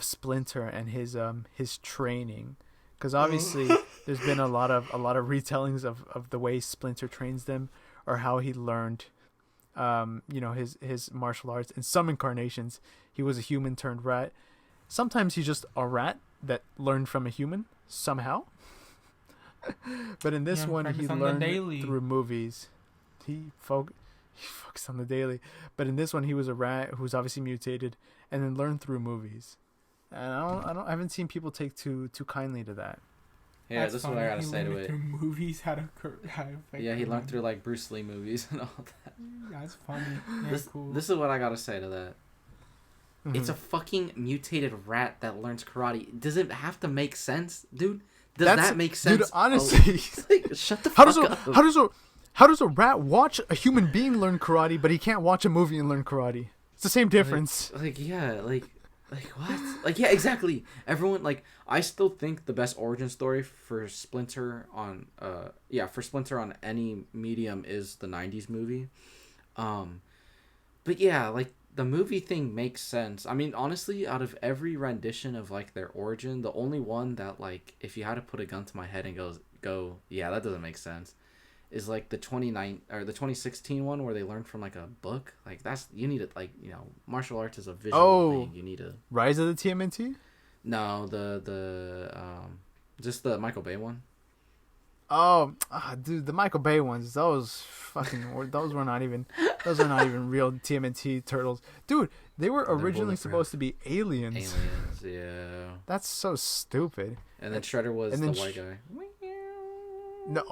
Splinter and his training, because obviously there's been a lot of retellings of the way Splinter trains them, or how he learned his martial arts. In some incarnations he was a human turned rat. Sometimes he's just a rat that learned from a human somehow. But in this one he learned through movies. He focused on the daily. But in this one he was a rat who was obviously mutated and then learned through movies. And I haven't seen people take too kindly to that. Yeah, this is what I gotta say to it. Through movies, how to yeah, he learned through like Bruce Lee movies and all that. That's funny. Yeah, cool. This is what I gotta say to that. Mm-hmm. It's a fucking mutated rat that learns karate. Does it have to make sense, dude? That make sense? Dude, honestly, like, shut the fuck up. How does a rat watch a human being learn karate, but he can't watch a movie and learn karate? It's the same difference. Like what? Like, yeah, exactly. Everyone, like, I still think the best origin story for Splinter on any medium is the 90s movie. But yeah, like, the movie thing makes sense. I mean, honestly, out of every rendition of, like, their origin, the only one that, like, if you had to put a gun to my head and go, yeah, that doesn't make sense, is like the 2016 one where they learned from like a book. Like that's, you need it, like, martial arts is a visual thing. You need a Rise of the TMNT? No, the just the Michael Bay one. Oh, dude, the Michael Bay ones, those were not even real TMNT turtles. Dude, they were originally supposed to be aliens. Aliens, yeah. That's so stupid. And then Shredder was the white guy. No.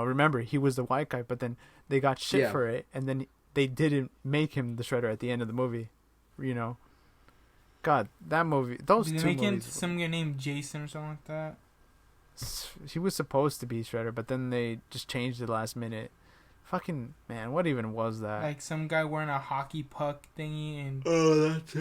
Remember, he was the white guy, but then they got shit for it, and then they didn't make him the Shredder at the end of the movie. God, that movie, those Did two they make movies. him some guy named Jason or something like that? He was supposed to be Shredder, but then they just changed it last minute. Fucking man, what even was that? Like some guy wearing a hockey puck thingy and. Oh, that's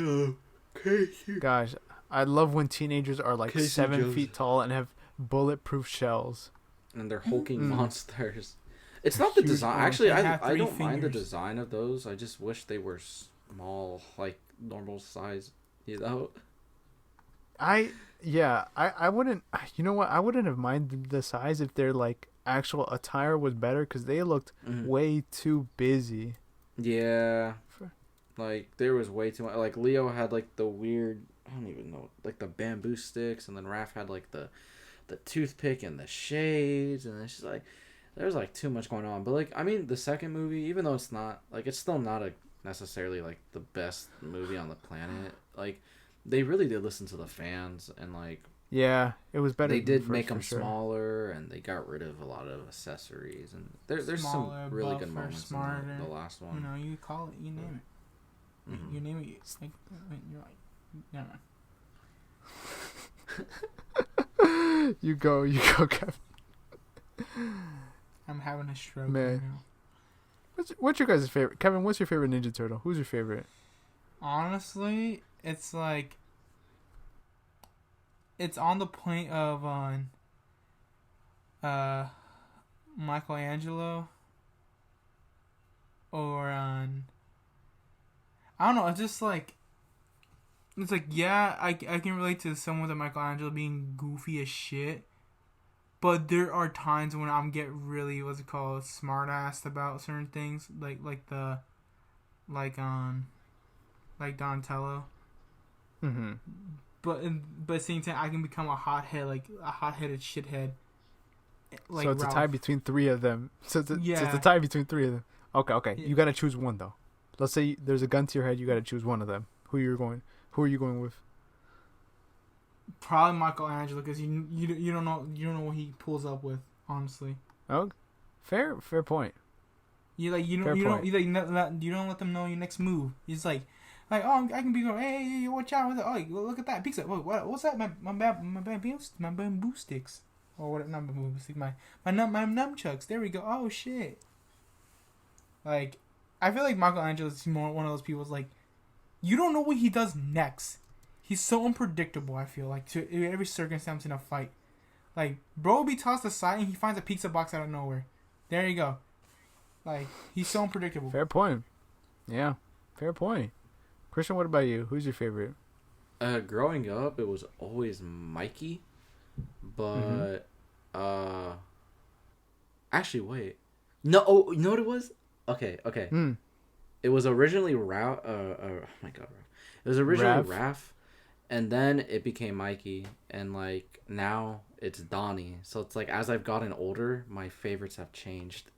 crazy. Gosh, I love when teenagers are like 7 feet tall and have bulletproof shells. And they're hulking monsters. It's not the design. Actually, I don't mind the design of those. I just wish they were small, like normal size. I wouldn't. You know what? I wouldn't have minded the size if their like actual attire was better, because they looked way too busy. Yeah, like there was way too much. Like Leo had like the weird, I don't even know, like the bamboo sticks, and then Raph had like the toothpick and the shades, and it's just like there's like too much going on. But like, I mean, the second movie, even though it's not like, it's still not necessarily like the best movie on the planet. Like they really did listen to the fans, and like, yeah, it was better. They did make them smaller, and they got rid of a lot of accessories, and there's some really good moments in the last one. You call it, you name it. Mm-hmm. You name it. Like, you're like, never mind. You go, Kevin. I'm having a stroke right now. What's your guys' favorite? Kevin, what's your favorite Ninja Turtle? Who's your favorite? Honestly, it's like, it's on the point of Michelangelo or on, I don't know, it's just like, It's like, yeah, I can relate to someone with Michelangelo being goofy as shit. But there are times when I'm get really, what's it called, smart-assed about certain things. Like Donatello. Mm-hmm. But at the same time, I can become a hot-headed shithead. Like so it's Ralph. a tie between three of them. So it's Yeah. a tie between three of them. Okay. Yeah. You gotta choose one though. Let's say there's a gun to your head. You gotta choose one of them. Who are you going with? Probably Michelangelo, because you don't know what he pulls up with. Honestly. Oh, fair point. You don't let them know your next move. He's like, oh, I can be going, hey, watch out with it. Oh, look at that pizza. What's that? My bamboo sticks, or what? Not bamboo sticks. My nunchucks. There we go. Oh shit. Like, I feel like Michelangelo is more one of those people. Like, you don't know what he does next. He's so unpredictable. I feel like to every circumstance in a fight. Like, bro will be tossed aside and he finds a pizza box out of nowhere. There you go. Like, he's so unpredictable. Fair point. Yeah, fair point. Christian, what about you? Who's your favorite? Growing up, it was always Mikey, but actually, wait, no, oh, you know what it was? Okay. It was originally Ralph. Oh my god, Ralph. It was originally Raph, and then it became Mikey, and like now it's Donnie. So it's like as I've gotten older, my favorites have changed.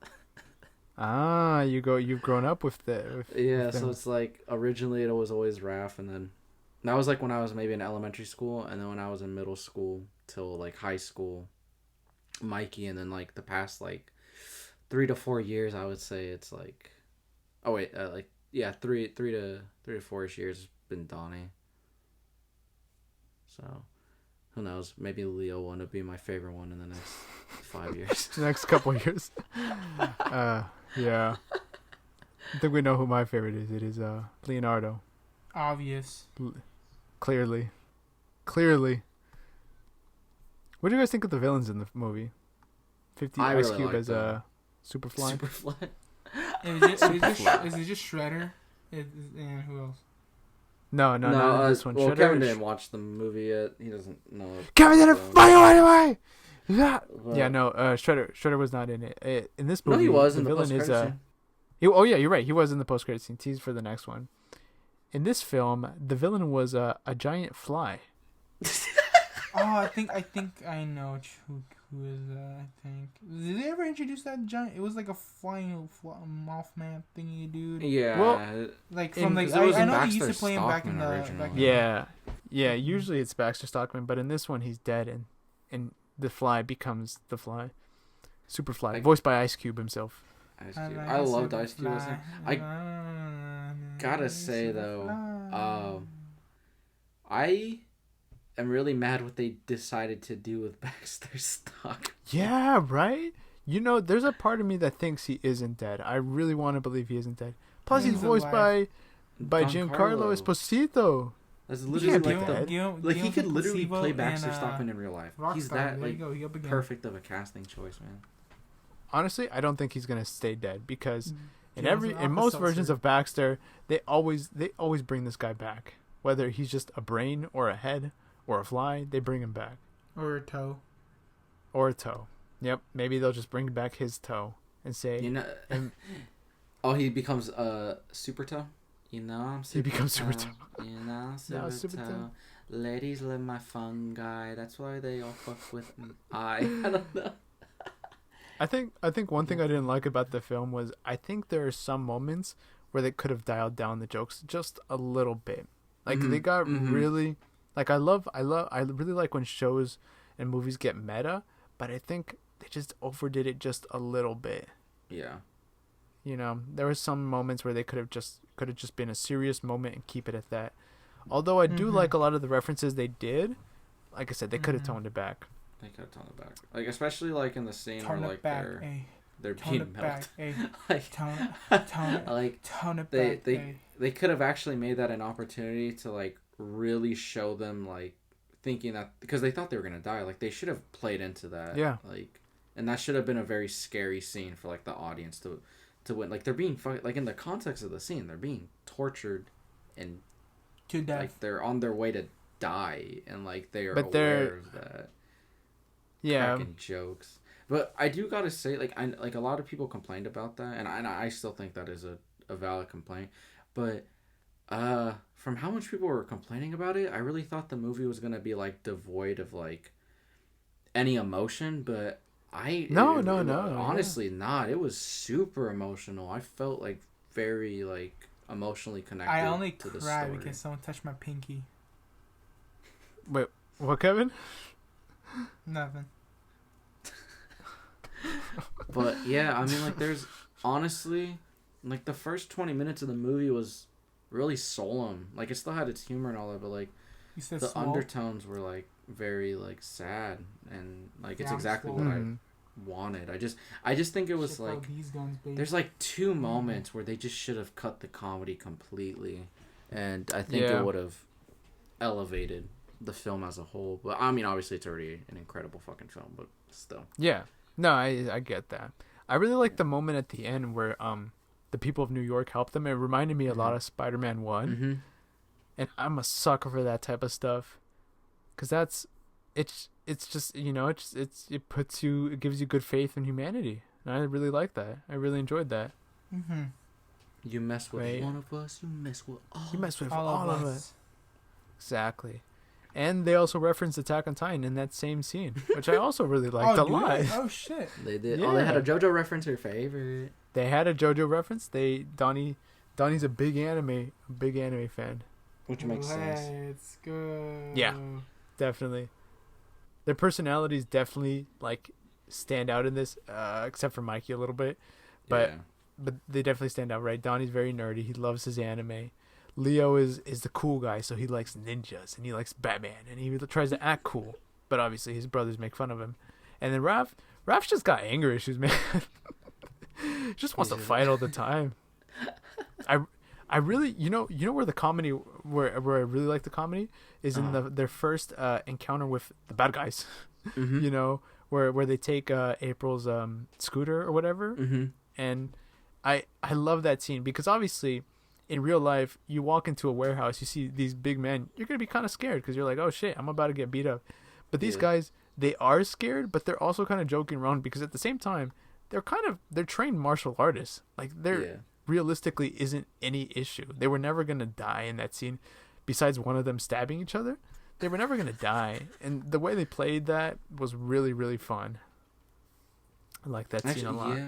You've grown up with the. So it's like originally it was always Raph, and then that was like when I was maybe in elementary school, and then when I was in middle school till like high school, Mikey, and then like the past like 3 to 4 years, I would say it's like, 3 to 4ish years has been Donnie. So, who knows? Maybe Leo will end up being my favorite one in the next 5 years. Next couple years. Yeah. I think we know who my favorite is. It is Leonardo. Obvious. Clearly. What do you guys think of the villains in the movie? 50 I Ice really Cube like as them. Superfly. Is it just Shredder? And who else? No, not this one. Well, Shredder, Kevin didn't watch the movie yet. He doesn't know. Kevin didn't fight him anyway. Shredder was not in it. In this movie, no, he was in the the villain is post-credit scene. You're right. He was in the post-credit scene. Tease for the next one. In this film, the villain was a giant fly. I think I know who is that. I think did they ever introduce that giant? It was like a flying Mothman thingy, dude. Yeah. Well, like from like I know they used to play him back in the Yeah. Usually it's Baxter Stockman, but in this one he's dead, and the fly becomes the fly, Superfly, voiced by Ice Cube himself. Ice Cube. I loved Ice Cube. I gotta say though, I am really mad what they decided to do with Baxter Stockman. Yeah, right? You know, there's a part of me that thinks he isn't dead. I really want to believe he isn't dead. Plus, he's voiced by Giancarlo Esposito. That's literally he could literally play Baxter Stockman in real life. He's that perfect of a casting choice, man. Honestly, I don't think he's gonna stay dead because in most versions of Baxter, they always bring this guy back. Whether he's just a brain or a head or a fly, they bring him back. Or a toe. Yep. Maybe they'll just bring back his toe and say, he becomes a super toe. You know, I'm super. He becomes super toe. You know, super toe. Ladies love my fungi. That's why they all fuck with me. I don't know. I think one thing I didn't like about the film was I think there are some moments where they could have dialed down the jokes just a little bit. Like they got really like I really like when shows and movies get meta, but I think they just overdid it just a little bit. Yeah. You know, there were some moments where they could have just been a serious moment and keep it at that. Although I do like a lot of the references they did. Like I said, they could have toned it back. They could have toned it back. Like especially like in the scene where like they're being melted. Like tone it back. They could have actually made that an opportunity to like really show them like thinking that because they thought they were gonna die. Like they should have played into that. Yeah. Like, and that should have been a very scary scene for like the audience to win. Like they're being like in the context of the scene, they're being tortured and To death. Like they're on their way to die, and like they are they're aware of that. Yeah. Cracking jokes. But I do gotta say, like, a lot of people complained about that, and I still think that is a valid complaint. But from how much people were complaining about it, I really thought the movie was gonna be like devoid of like any emotion. But No. honestly, not. It was super emotional. I felt like very like emotionally connected. I only to the cried story. because someone touched my pinky. Wait, what, Kevin? Nothing. But yeah, I mean, like, there's honestly, like, the first 20 minutes of the movie was really solemn. Like, it still had its humor and all that, but like the undertones were like very like sad, and like it's exactly what I wanted. I just think it was like there's like two moments where they just should have cut the comedy completely, and I think it would have elevated the film as a whole. But I mean, obviously it's already an incredible fucking film, but still. Yeah. No, I get that. I really like the moment at the end where the people of New York helped them. It reminded me a lot of Spider-Man 1. Mm-hmm. And I'm a sucker for that type of stuff. Cuz it's just, you know, it gives you good faith in humanity. And I really like that. I really enjoyed that. Mm-hmm. You mess with one of us, you mess with all. You mess with all of us. Exactly. And they also referenced Attack on Titan in that same scene, which I also really liked a lot. Oh shit! They did. Yeah. Oh, they had a JoJo reference. Your favorite? They had a JoJo reference. Donnie's a big anime fan. Which makes sense. Let's go. Yeah, definitely. Their personalities definitely like stand out in this, except for Mikey a little bit, but they definitely stand out. Right? Donnie's very nerdy. He loves his anime. Leo is the cool guy, so he likes ninjas and he likes Batman and he tries to act cool, but obviously his brothers make fun of him. And then Raph's just got anger issues, man. Just wants to fight all the time. I really, you know where the comedy, where I really like the comedy is in their first encounter with the bad guys. Mm-hmm. You know, where they take April's scooter or whatever, and I love that scene because obviously, in real life, you walk into a warehouse, you see these big men, you're going to be kind of scared because you're like, oh shit, I'm about to get beat up. But these guys, they are scared, but they're also kind of joking around because at the same time, they're trained martial artists. Like, realistically isn't any issue. They were never going to die in that scene. Besides one of them stabbing each other, they were never going to die. And the way they played that was really, really fun. I like that scene a lot.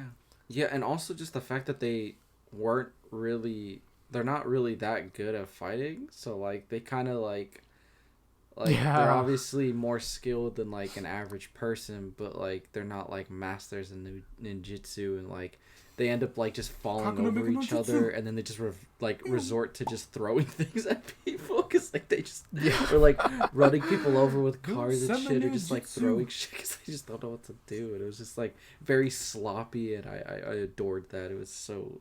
Yeah, and also just the fact that they weren't really... They're not really that good at fighting, so like they kind of like they're obviously more skilled than like an average person, but like they're not like masters in ninjutsu, and like they end up like just falling over each other, and then they just resort to just throwing things at people because like they just or like running people over with cars and shit, or just like throwing shit because they just don't know what to do, and it was just like very sloppy, and I adored that. It was so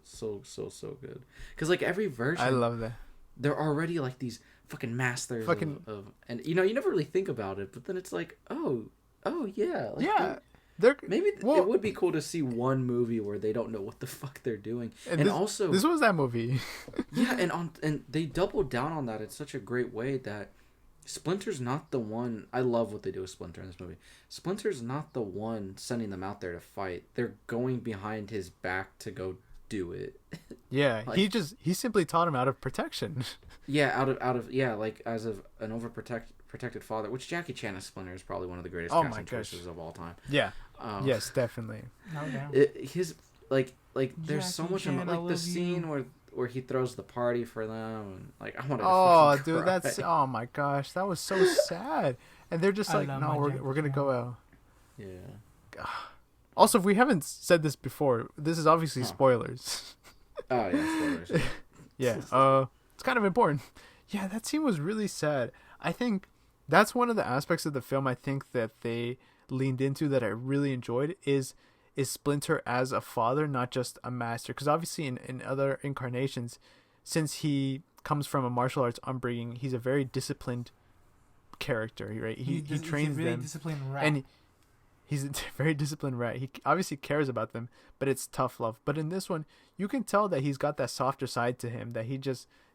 good because like every version, I love that. They're already like these fucking masters of and you know, you never really think about it, but then it's like oh yeah, like, it would be cool to see one movie where they don't know what the fuck they're doing, and also this was that movie. and they doubled down on that in such a great way that Splinter's not the one. I love what they do with Splinter in this movie. Splinter's not the one sending them out there to fight. They're going behind his back to go do it. Yeah, like, he simply taught him out of protection. Yeah, out of like as of an overprotected father, which Jackie Chan as Splinter is probably one of the greatest casting choices of all time. Yeah. Yes, definitely. No doubt. His like there's so much like the scene where he throws the party for them, and like I wanted to fucking dude, cry. that's oh my gosh, that was so sad. And they're just like, no, we're gonna go out. Yeah. Also, if we haven't said this before, this is obviously spoilers. Oh yeah, spoilers. Yeah. It's kind of important. Yeah, that scene was really sad. I think that's one of the aspects of the film I think that they leaned into that I really enjoyed is Splinter as a father, not just a master. Because obviously in other incarnations, since he comes from a martial arts upbringing, he's a very disciplined character, right? He trains really them. Disciplined rat. And he's a very disciplined rat. He obviously cares about them, but it's tough love. But in this one, you can tell that he's got that softer side to him, that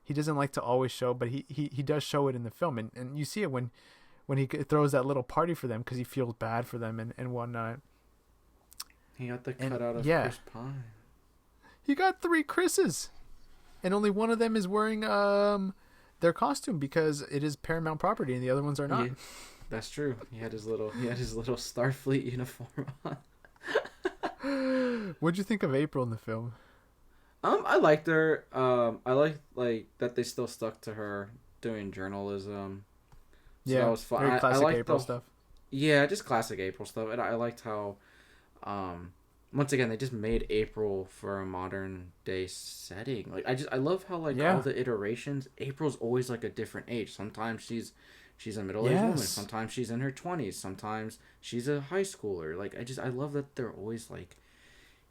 he doesn't like to always show, but he does show it in the film, and you see it when he throws that little party for them because he feels bad for them and whatnot. He got the cutout of Chris Pine. He got 3 Chris's, and only one of them is wearing their costume because it is Paramount property, and the other ones are not. Yeah, that's true. He had his little Starfleet uniform on. What'd you think of April in the film? I liked her. I liked like that they still stuck to her doing journalism. So that was fun. Very classic I liked April stuff. Yeah, just classic April stuff. And I liked how, once again, they just made April for a modern day setting. Like I love how like all the iterations. April's always like a different age. Sometimes she's a middle-aged woman. Sometimes she's in her 20s. Sometimes she's a high schooler. Like I love that they're always like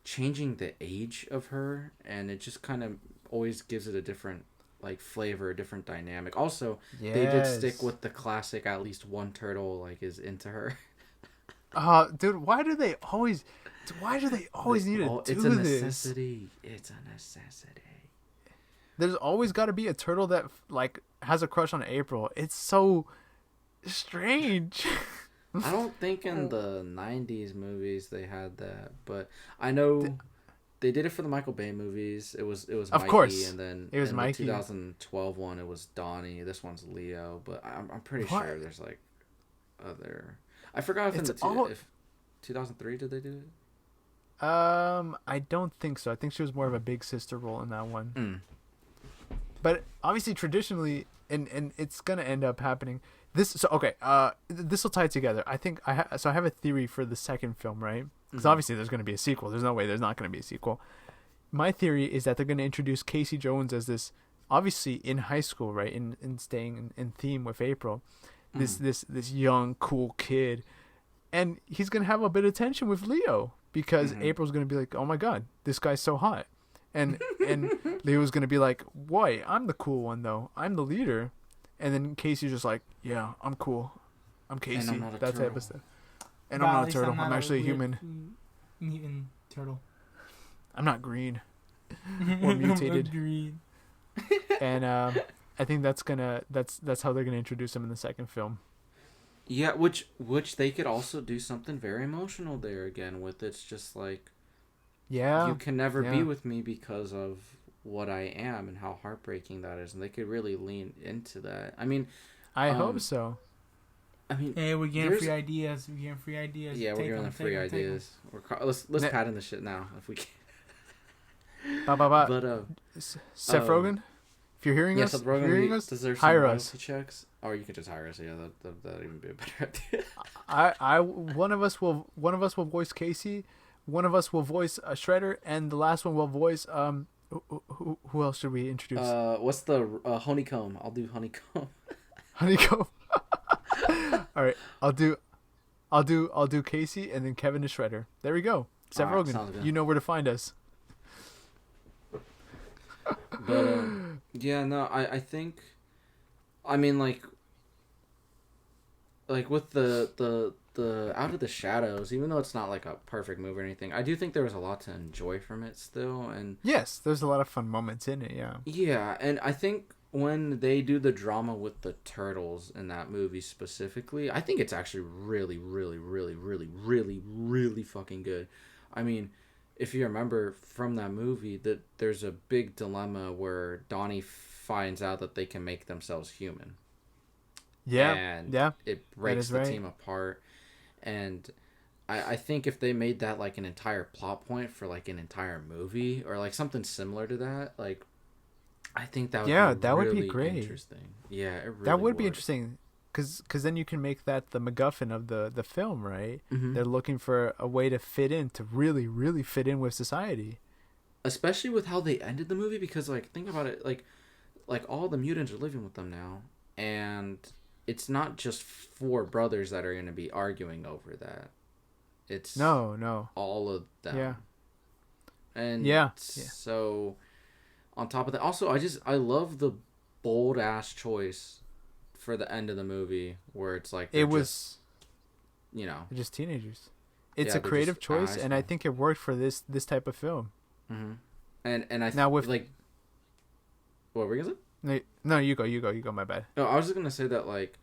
changing the age of her, and it just kind of always gives it a different like flavor, a different dynamic. Also, they did stick with the classic. At least one turtle like is into her. Dude, why do they always need to do this? It's a necessity. It's a necessity. There's always got to be a turtle that like has a crush on April. It's so strange. I don't think in the 90s movies they had that, but I know they did it for the Michael Bay movies. It was of Mikey, course, and then it was in Mikey. The 2012 one it was Donnie. This one's Leo, but I'm pretty sure there's like other. I forgot if if 2003 did they do it? I don't think so. I think she was more of a big sister role in that one. But obviously, traditionally, and it's gonna end up happening. This will tie it together. I think I have a theory for the second film, right? Because obviously there's gonna be a sequel. There's no way there's not gonna be a sequel. My theory is that they're gonna introduce Casey Jones as this, obviously in high school, right? In staying in theme with April, this young cool kid, and he's gonna have a bit of tension with Leo because April's gonna be like, oh my god, this guy's so hot. And Leo's gonna be like, "Why? I'm the cool one, though. I'm the leader." And then Casey's just like, "Yeah, I'm cool. I'm Casey." And I'm not a that turtle. type of stuff. And I'm not a turtle. I'm actually a human. Mutant turtle. I'm not green or mutated. Green. And I think that's how they're gonna introduce him in the second film. Yeah, which they could also do something very emotional there again with. It's just like. Yeah. You can never be with me because of what I am and how heartbreaking that is. And they could really lean into that. I mean... I hope so. I mean... Hey, we're getting free ideas. We're getting free ideas. Yeah, we're getting the free ideas. Let's pat in the shit now, if we can. But, Seth Rogen, if you're hearing us, Seth Rogen deserves some hire royalty us. checks. Or you could just hire us. Yeah, that'd even be a better idea. One of us will voice Casey. One of us will voice Shredder, and the last one will voice who else should we introduce? What's the Honeycomb? I'll do Honeycomb. Honeycomb. All right, I'll do Casey, and then Kevin is Shredder. There we go. Seth Rogen. You know where to find us. But yeah, no, I think, I mean like with the Out of the Shadows, even though it's not like a perfect movie or anything, I do think there was a lot to enjoy from it still. And yes, there's a lot of fun moments in it. Yeah, and I think when they do the drama with the turtles in that movie specifically, I think it's actually really, really, really, really, really, really fucking good. I mean, if you remember from that movie, that there's a big dilemma where Donnie finds out that they can make themselves human. Yeah, and it breaks the team apart. And I think if they made that like an entire plot point for like an entire movie or like something similar to that, like I think that would be great. Interesting. Yeah, it really that would be interesting because then you can make that the MacGuffin of the film, right? Mm-hmm. They're looking for a way to fit in, to really, really fit in with society. Especially with how they ended the movie, because like think about it, like all the mutants are living with them now, and it's not just 4 brothers that are going to be arguing over that. It's no all of them. Yeah. And so on top of that, also I love the bold ass choice for the end of the movie where it's like it was they're just teenagers. It's a creative choice, and I think it worked for this type of film. Mm-hmm. And I now with like what were you gonna say? No, you go. My bad. No, I was just gonna say that like,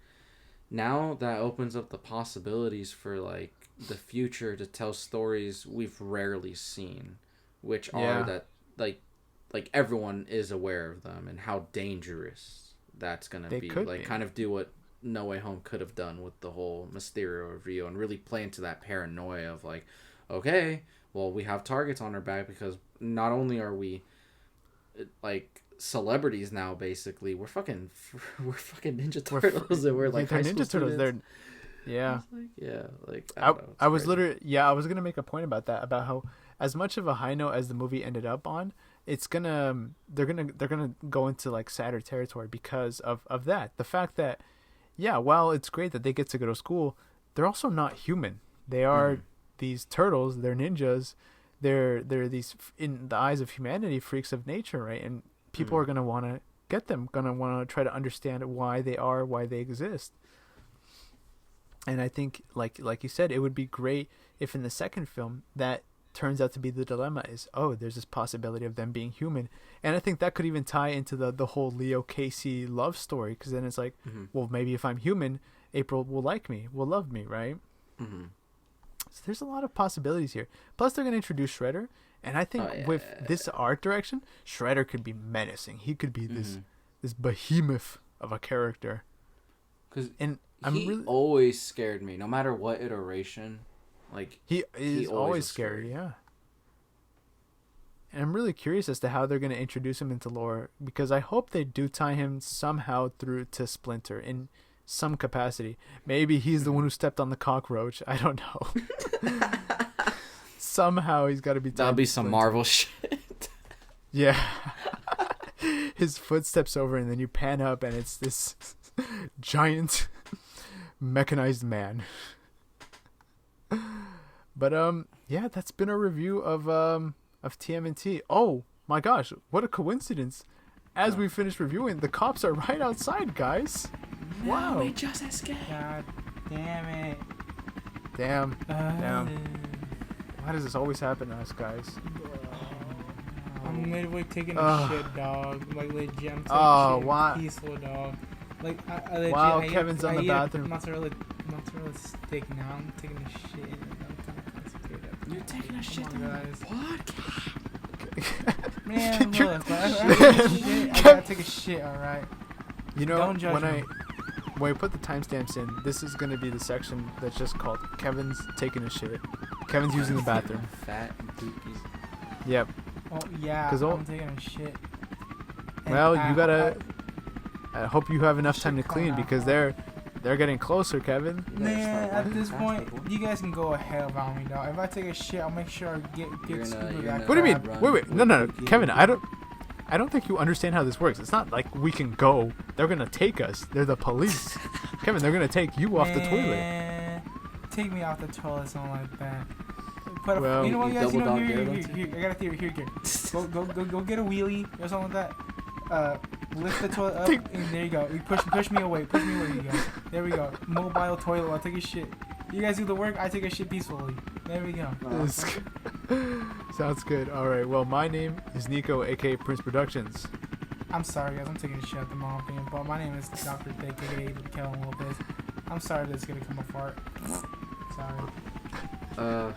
now that opens up the possibilities for like the future to tell stories we've rarely seen, which are that like everyone is aware of them and how dangerous that's gonna be. Like kind of do what No Way Home could have done with the whole Mysterio reveal and really play into that paranoia of like, okay, well we have targets on our back because not only are we like celebrities now, basically we're fucking Ninja Turtles and we're like high Ninja Turtles. They're I was literally I was gonna make a point about that, about how as much of a high note as the movie ended up on, it's gonna they're gonna go into like sadder territory because of that. The fact that while it's great that they get to go to school, they're also not human. They are these turtles. They're ninjas. They're these, in the eyes of humanity, freaks of nature, right? And people are gonna want to get them, gonna want to try to understand why they exist. And I think, like you said, it would be great if in the second film that turns out to be the dilemma is, there's this possibility of them being human. And I think that could even tie into the whole Leo Casey love story, because then it's like, well, maybe if I'm human, April will like me, will love me, right? So there's a lot of possibilities here. Plus, they're going to introduce Shredder, and I think with this art direction, Shredder could be menacing. He could be this behemoth of a character. And he always scared me, no matter what iteration. Like he is always scary, yeah. And I'm really curious as to how they're going to introduce him into lore, because I hope they do tie him somehow through to Splinter in some capacity. Maybe he's the one who stepped on the cockroach. I don't know. Somehow he's got to be tied. That'll be some Marvel shit. Yeah. His foot steps over, and then you pan up, and it's this giant mechanized man. But that's been a review of TMNT. Oh my gosh, what a coincidence! As we finish reviewing, the cops are right outside, guys. Wow. We just escaped. God damn it. Damn. Why does this always happen to us, guys? I'm literally taking a shit, dog. Like legit, I'm taking shit peaceful, dog. Like I legit, Kevin's on the bathroom. Mozzarella steak now. I'm taking a shit. I'm kind of concentrated. You're taking a shit on the podcast. Man, look, I gotta take a shit. All right. You know, don't judge me. When we put the timestamps in, this is gonna be the section that's just called Kevin's taking a shit. Kevin's using the bathroom. Fat dookies. Yep. Oh yeah, I'm taking a shit. Well, you gotta. I hope you have enough time to clean, because they're getting closer, Kevin. Man, at this point, you guys can go ahead about me, dog. If I take a shit, I'll make sure I get scuba back. What do you mean? Wait, no, Kevin, I don't think you understand how this works. It's not like we can go. They're gonna take us. They're the police. Kevin, they're gonna take you off the toilet. Take me off the toilet, something like that. Well, you know what, guys? Here, I got a theory. Here. Go get a wheelie or something like that. Lift the toilet up, and there you go. You push me away. There you go. There we go. Mobile toilet. I'll take a shit. You guys do the work. I take a shit peacefully. There we go. Sounds good. All right. Well, my name is Nico, aka Prince Productions. I'm sorry, guys. I'm taking a shit at the moment, but my name is Dr. Dick, aka Kellen Lopez. I'm sorry that's gonna come apart. Sorry.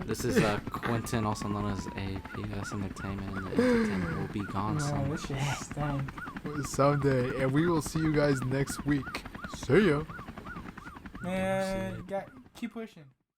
This is Quentin, also known as APS Entertainment, and the entertainment will be gone someday. And we will see you guys next week. See ya. Man, keep pushing.